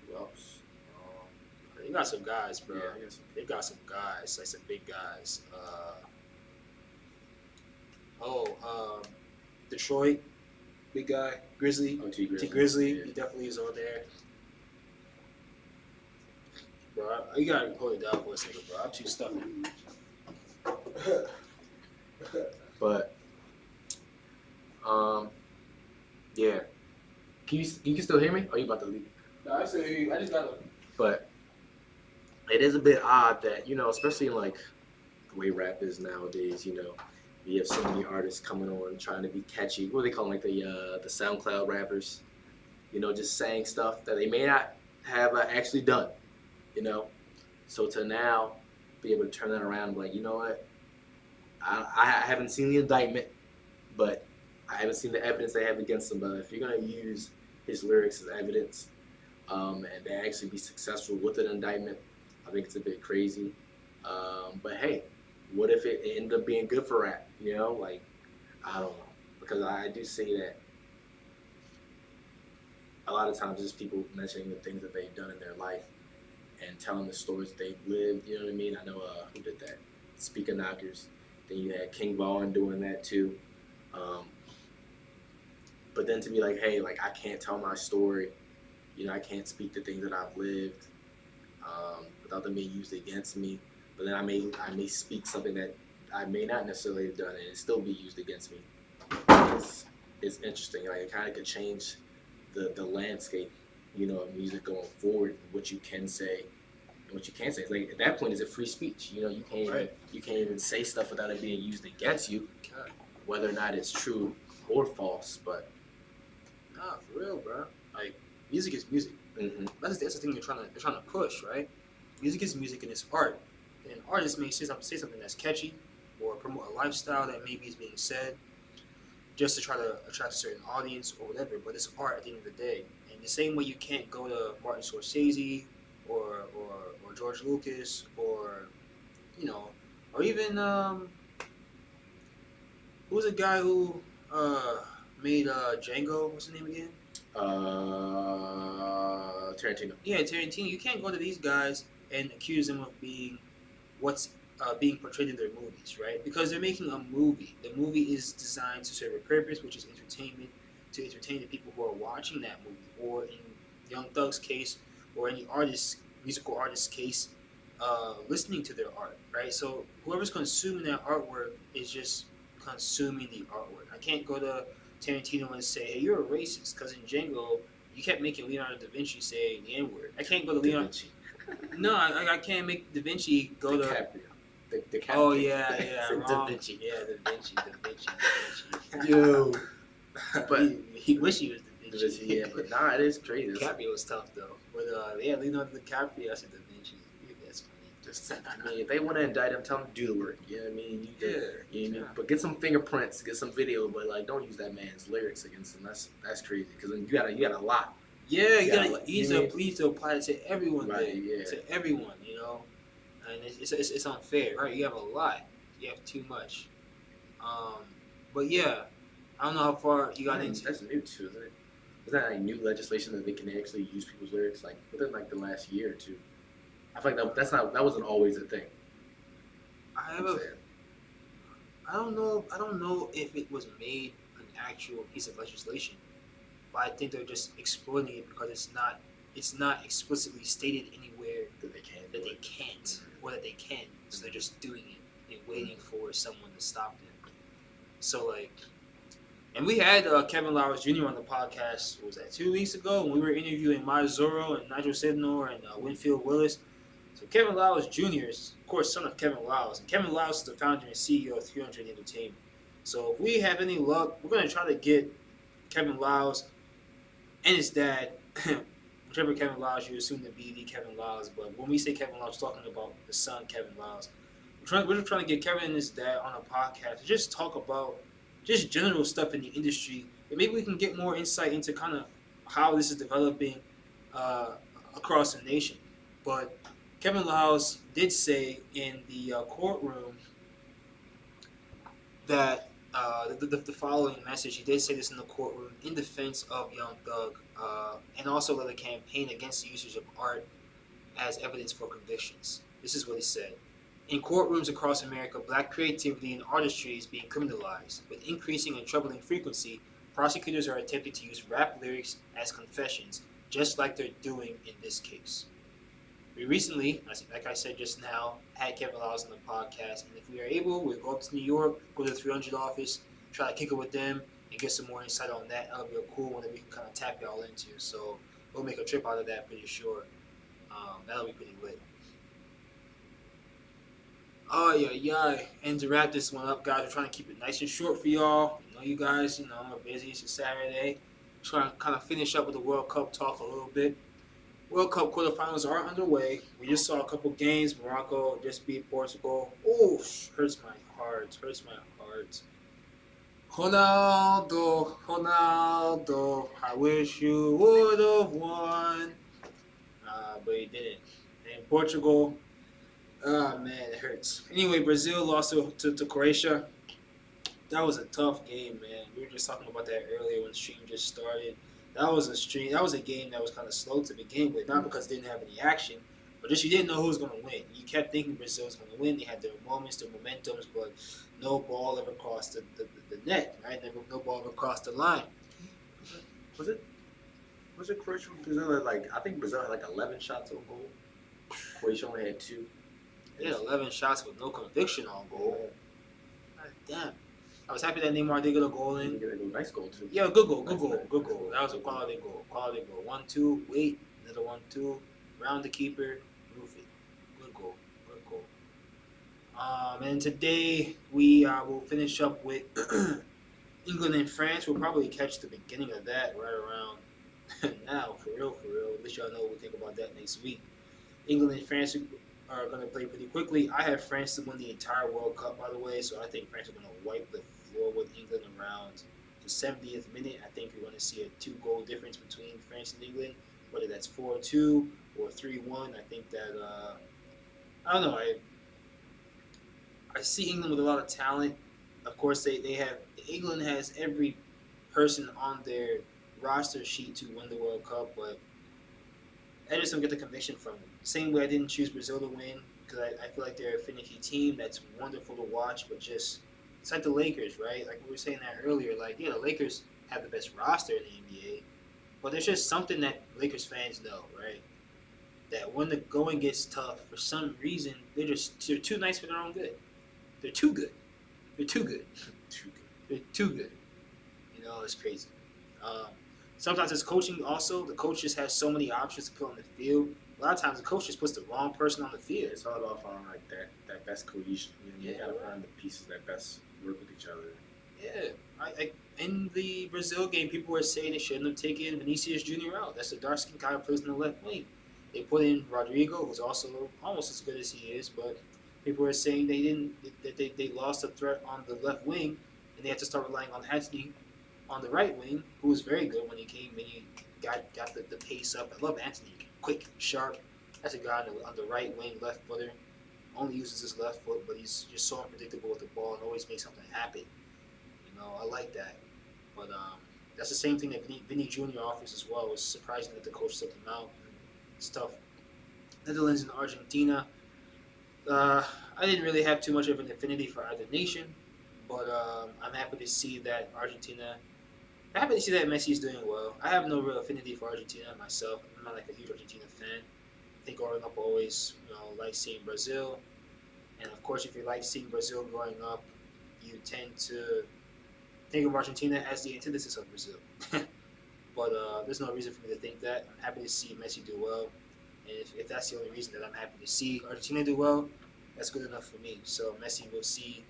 Who else? They got some guys, bro. Yeah, they got some guys, like some big guys. Detroit, big guy, Grizzly. Oh, T Grizzly, yeah. He definitely is on there. Bro, you gotta hold it down for a second, bro. I'm too stuffy. But, yeah. You can still hear me? Or are you about to leave? No, I still hear you. I just gotta. But it is a bit odd that, especially in like the way rap is nowadays, you have so many artists coming on trying to be catchy. What do they call them? Like the SoundCloud rappers, just saying stuff that they may not have actually done, So to now be able to turn that around and be like, you know what? I haven't seen the indictment, but I haven't seen the evidence they have against him. But if you're gonna use his lyrics as evidence, and they actually be successful with an indictment, I think it's a bit crazy. But hey, what if it ended up being good for rap? I don't know, because I do see that a lot of times just people mentioning the things that they've done in their life and telling the stories that they've lived. You know what I mean? I know who did that? Speaker Knockers. Then you had King Vaughn doing that too. But then to be like, hey, I can't tell my story. I can't speak the things that I've lived without them being used against me. But then I may speak something that I may not necessarily have done and it still be used against me. It's interesting. It kind of could change the landscape, of music going forward. What you can say and what you can't say. At that point, is it free speech? You can't even say stuff without it being used against you, whether or not it's true or false. But nah, for real, bro. Music is music. Mm-hmm. That's the thing they're trying to push, right? Music is music and it's art. And artists may say something that's catchy or promote a lifestyle that maybe is being said just to try to attract a certain audience or whatever, but it's art at the end of the day. And the same way you can't go to Martin Scorsese or George Lucas or or even who's the guy who made Django? What's his name again? Tarantino. Yeah, Tarantino. You can't go to these guys and accuse them of being what's being portrayed in their movies, right? Because they're making a movie. The movie is designed to serve a purpose, which is entertainment, to entertain the people who are watching that movie, or in Young Thug's case, or any musical artist's case, listening to their art, right? So whoever's consuming that artwork is just consuming the artwork. I can't go to Tarantino and say, hey, you're a racist, because in Django, you kept making Leonardo da Vinci say the N-word. I can't go to Leonardo. No, I can't make Da Vinci go to. DiCaprio. Oh yeah. Da Vinci. Yeah, Da Vinci. Yo. But he wish he was Da Vinci. Yeah, but nah, it is crazy. DiCaprio was tough though. But Leonardo DiCaprio, I said Da Vinci. That's funny. Just if they want to indict him, tell them to do the work. You know what I mean? Yeah. But get some fingerprints, get some video, but don't use that man's lyrics against him. That's crazy because then you got a lot. Yeah, you need to apply it to everyone. Right, yeah. To everyone, and it's unfair, right? You have a lot. You have too much. But yeah, I don't know how far you got into. That's new too, isn't it? Is that like new legislation that they can actually use people's lyrics like within like the last year or two? I feel like that wasn't always a thing. I have a. I don't know. I don't know if it was made an actual piece of legislation, but I think they're just exploiting it because it's not. It's not explicitly stated anywhere That they can't. that they can't or that they can. So they're just doing it and waiting for someone to stop them. So like, and we had Kevin Lowers Jr. on the podcast. What was that 2 weeks ago when we were interviewing Mars Zorro and Nigel Sidnor and Winfield Willis? So Kevin Lowers Jr. is, of course, son of Kevin Lowers, and Kevin Lowers is the founder and CEO of 300 Entertainment. So if we have any luck, we're going to try to get Kevin Lowers and his dad, whichever Kevin Lowers you assume to be the Kevin Lowers, but when we say Kevin Lowers, talking about the son Kevin Lowers, we're just trying to get Kevin and his dad on a podcast to just talk about just general stuff in the industry, and maybe we can get more insight into kind of how this is developing across the nation. But Kevin Lowers did say in the courtroom that the following message. He did say this in the courtroom in defense of Young Thug, and also led a campaign against the usage of art as evidence for convictions. This is what he said. In courtrooms across America, black creativity and artistry is being criminalized. With increasing and troubling frequency, prosecutors are attempting to use rap lyrics as confessions, just like they're doing in this case. We recently, like I said just now, had Kevin Lowers on the podcast, and if we are able, we'll go up to New York, go to the 300 office, try to kick it with them, and get some more insight on that. That'll be a cool one that we can kind of tap y'all into. So we'll make a trip out of that pretty sure. That'll be pretty lit. Oh yeah. And to wrap this one up, guys, we're trying to keep it nice and short for y'all. You guys, I'm busy. It's a Saturday. Trying to kind of finish up with the World Cup talk a little bit. World Cup quarterfinals are underway. We just saw a couple games. Morocco just beat Portugal. Oh, hurts my heart. Ronaldo, I wish you would have won. But he didn't. And Portugal, oh man, it hurts. Anyway, Brazil lost to Croatia. That was a tough game, man. We were just talking about that earlier when the stream just started. That was a game that was kind of slow to begin with, not because it didn't have any action, but just you didn't know who was going to win. You kept thinking Brazil was going to win. They had their moments, their momentums, but no ball ever crossed the net, right? No ball ever crossed the line. Was it Croatia? Brazil had I think Brazil had 11 shots on goal. Croatia only had 2. They had 11 shots with no conviction on goal. God damn. I was happy that Neymar did get a goal in. Nice goal too. Yeah, good goal. That was a quality goal. 1-2, wait, another 1-2, round the keeper, roof it. Good goal. And today we will finish up with England and France. We'll probably catch the beginning of that right around now, for real. Let y'all know what we think about that next week. England and France are going to play pretty quickly. I have France to win the entire World Cup, by the way, so I think France are going to wipe the floor with England around the 70th minute. I think you're going to see a 2-goal difference between France and England, whether that's 4-2 or 3-1. I think that, I don't know, I see England with a lot of talent. Of course, England has every person on their roster sheet to win the World Cup, but I just don't get the conviction from them. Same way I didn't choose Brazil to win, because I feel like they're a finicky team that's wonderful to watch, but just, it's like the Lakers, right? Like we were saying that earlier, the Lakers have the best roster in the NBA, but there's just something that Lakers fans know, right? That when the going gets tough, for some reason, they're too nice for their own good. They're too good. It's crazy. Sometimes it's coaching also. The coach just has so many options to put on the field. A lot of times the coach just puts the wrong person on the field. It's all about finding that best cohesion. You gotta find the pieces that best work with each other. Yeah. In the Brazil game, people were saying they shouldn't have taken Vinicius Jr. out. That's the dark-skinned guy who plays in the left wing. They put in Rodrigo, who's also almost as good as he is, but people were saying they lost a threat on the left wing, and they had to start relying on Antony on the right wing, who was very good when he came and he got the pace up. I love Antony. Quick, sharp. That's a guy on the right wing, left footer. only uses his left foot, but he's just so unpredictable with the ball and always makes something happen. I like that. But that's the same thing that Vinny Jr. offers as well. It's surprising that the coach took him out. It's tough. Netherlands and Argentina. I didn't really have too much of an affinity for either nation, but I'm happy to see that Argentina. I'm happy to see that Messi is doing well. I have no real affinity for Argentina myself. I'm not like a huge Argentina fan. I think growing up, always like seeing Brazil, and of course, if you like seeing Brazil growing up, you tend to think of Argentina as the antithesis of Brazil. But there's no reason for me to think that. I'm happy to see Messi do well. And if that's the only reason that I'm happy to see Argentina do well, that's good enough for me. So Messi will see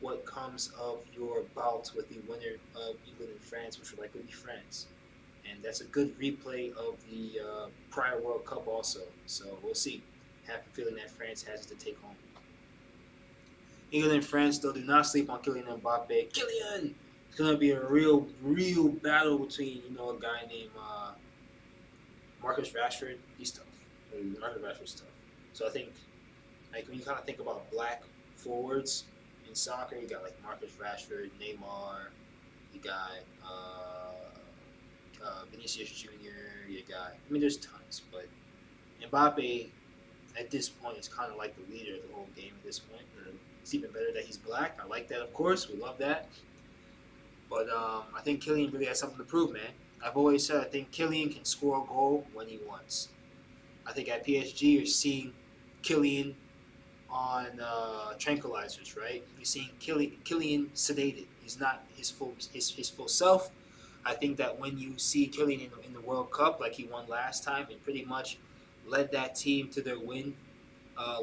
what comes of your bout with the winner of England and France, which will likely be France. And that's a good replay of the prior World Cup also. So we'll see. I have a feeling that France has it to take home. England and France, though, do not sleep on Kylian Mbappe. Kylian! It's going to be a real battle between, a guy named Marcus Rashford. He's tough. Marcus Rashford's tough. So I think, like, when you kind of think about black forwards in soccer, you got, like, Marcus Rashford, Neymar, you got Vinicius Jr., there's tons. But Mbappe, at this point, is kind of like the leader of the whole game at this point. It's even better that he's black. I like that, of course. We love that. But I think Kylian really has something to prove, man. I've always said I think Kylian can score a goal when he wants. I think at PSG you're seeing Kylian on tranquilizers, right? You're seeing Kylian sedated. He's not his full self. I think that when you see Kylian in the World Cup, like he won last time, and pretty much led that team to their win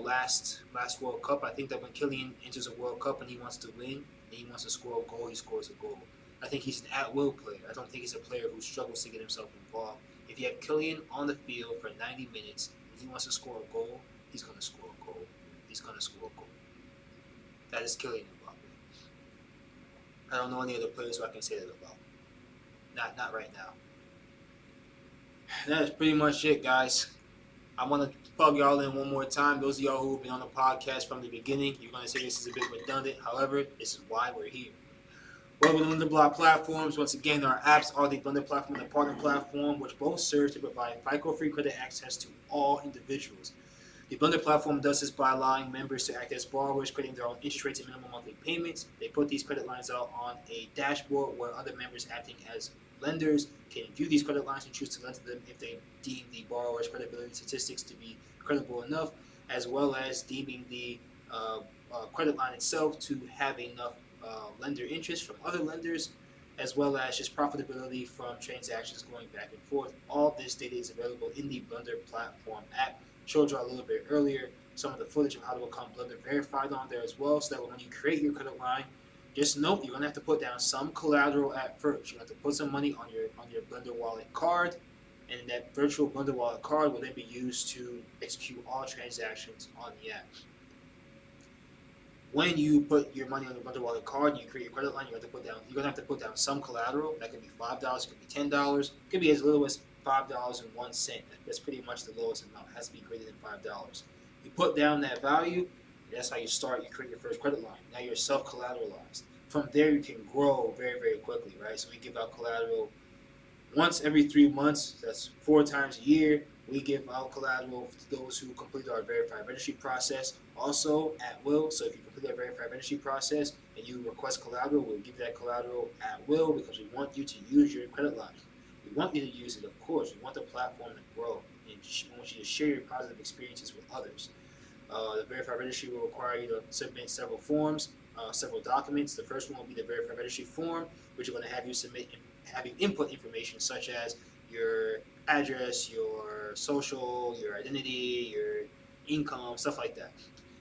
last World Cup. I think that when Kylian enters a World Cup and he wants to win and he wants to score a goal, he scores a goal. I think he's an at-will player. I don't think he's a player who struggles to get himself involved. If you have Kylian on the field for 90 minutes and he wants to score a goal, he's going to score a goal. He's going to score a goal. That is Kylian Mbappe. I don't know any other players who I can say that about. Not right now. That is pretty much it, guys. I want to plug y'all in one more time. Those of y'all who have been on the podcast from the beginning, you're going to say this is a bit redundant. However, this is why we're here. Welcome to Lenderblock platforms. Once again, our apps are the Blender platform and the partner platform, which both serve to provide FICO-free credit access to all individuals. The Blender platform does this by allowing members to act as borrowers, creating their own interest rates and minimum monthly payments. They put these credit lines out on a dashboard where other members acting as lenders can view these credit lines and choose to lend to them if they deem the borrower's credibility statistics to be credible enough, as well as deeming the credit line itself to have enough lender interest from other lenders, as well as just profitability from transactions going back and forth. All this data is available in the Blender platform app. Showed you a little bit earlier some of the footage of how to become Blender verified on there as well, so that when you create your credit line, just note you're gonna have to put down some collateral at first. You have to put some money on your Blender Wallet card, and that virtual Blender Wallet card will then be used to execute all transactions on the app. When you put your money on your Blender Wallet card and you create your credit line, you're gonna have to put down some collateral. That could be $5, it could be $10, it could be as little as $5.01. That's pretty much the lowest amount. It has to be greater than $5. You put down that value, that's how you start. You create your first credit line. Now you're self-collateralized. From there, you can grow very, very quickly, right? So we give out collateral once every 3 months. That's 4 times a year. We give out collateral to those who complete our verified registry process, also at will. So if you complete our verified registry process and you request collateral, we'll give that collateral at will because we want you to use your credit line. We want you to use it, of course. We want the platform to grow, and we want you to share your positive experiences with others. The verified registry will require you to submit several forms, several documents. The first one will be the verified registry form, which is going to have you input information such as your address, your social, your identity, your income, stuff like that.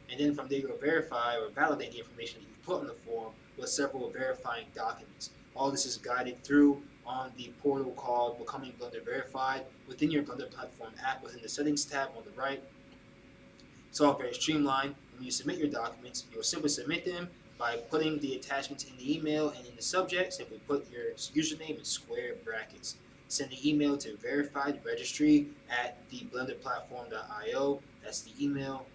And then from there, you'll verify or validate the information that you put in the form with several verifying documents. All this is guided through on the portal called Becoming Blender Verified within your Blender platform app within the settings tab on the right. It's all very streamlined. When you submit your documents, you'll simply submit them by putting the attachments in the email, and in the subject, simply put your username in square brackets. Send the email to verifiedregistry@theblenderplatform.io. That's the email.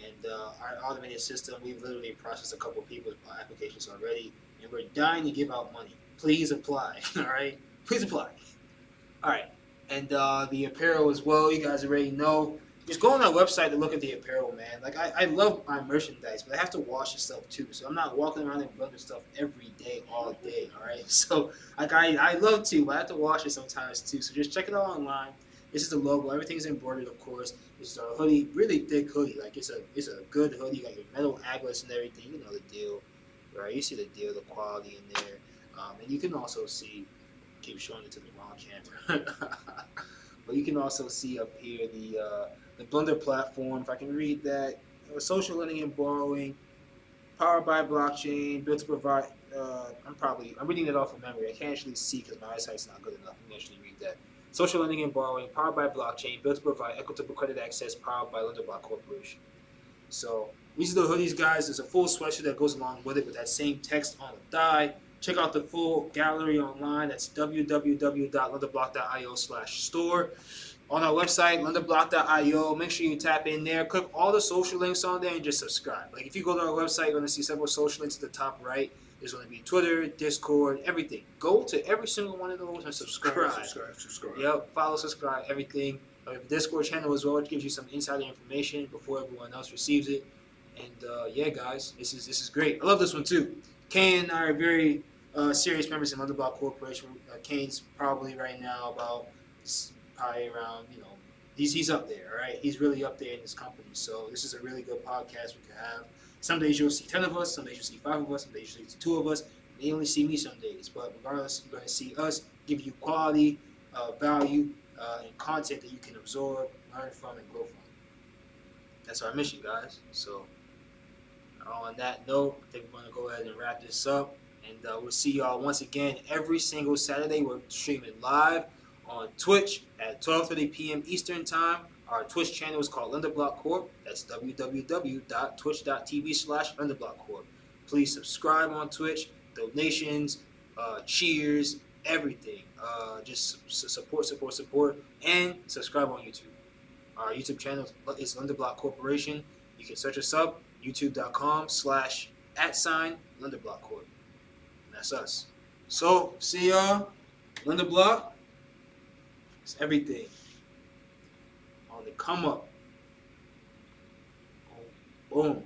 And our automated system, we've literally processed a couple people's applications already, and we're dying to give out money. Please apply. All right, please apply. All right, and the apparel as well. You guys already know. Just go on our website to look at the apparel, man. Like I love my merchandise, but I have to wash the stuff too. So I'm not walking around and blending stuff every day, all day. All right. So like I love to, but I have to wash it sometimes too. So just check it out online. This is the logo. Everything's embroidered, of course. This is a hoodie, really thick hoodie. Like it's a good hoodie. You got your metal aglets and everything. You know the deal, right? You see the deal, the quality in there, and you can also see. Keep showing it to the wrong camera. But you can also see up here the Blender platform. If I can read that, social lending and borrowing, powered by blockchain, built to provide. I'm reading it off of memory. I can't actually see because my eyesight's not good enough. Let me actually read that. Social lending and borrowing, powered by blockchain, built to provide equitable credit access, powered by Lenderblock Corporation. So these are the hoodies, guys. There's a full sweatshirt that goes along with it with that same text on the thigh. Check out the full gallery online. That's www.lenderblock.io/store. On our website, lenderblock.io. Make sure you tap in there. Click all the social links on there and just subscribe. Like if you go to our website, you're going to see several social links at the top right. There's going to be Twitter, Discord, everything. Go to every single one of those and subscribe. Subscribe. Yep, follow, subscribe, everything. We have a Discord channel as well, which gives you some insider information before everyone else receives it. And yeah, guys, this is great. I love this one too. Kane and I are very serious members in Lenderblock Corporation. Kane's probably right now probably around, he's up there, all right? He's really up there in this company. So this is a really good podcast we could have. Some days you'll see 10 of us, some days you'll see 5 of us, some days you'll see 2 of us. You may only see me some days, but regardless, you're going to see us give you quality, value, and content that you can absorb, learn from, and grow from. That's our mission, guys. So on that note, I think we're going to go ahead and wrap this up. And we'll see y'all once again every single Saturday. We're streaming live on Twitch at 12:30 p.m. Eastern Time. Our Twitch channel is called Lenderblock Corp. That's www.twitch.tv/Lenderblock Corp. Please subscribe on Twitch. Donations, cheers, everything. Just support, and subscribe on YouTube. Our YouTube channel is Lenderblock Corporation. You can search us up, youtube.com/@Lenderblock Corp. And that's us. So, see y'all. Lenderblock. It's everything. On the come up. Boom.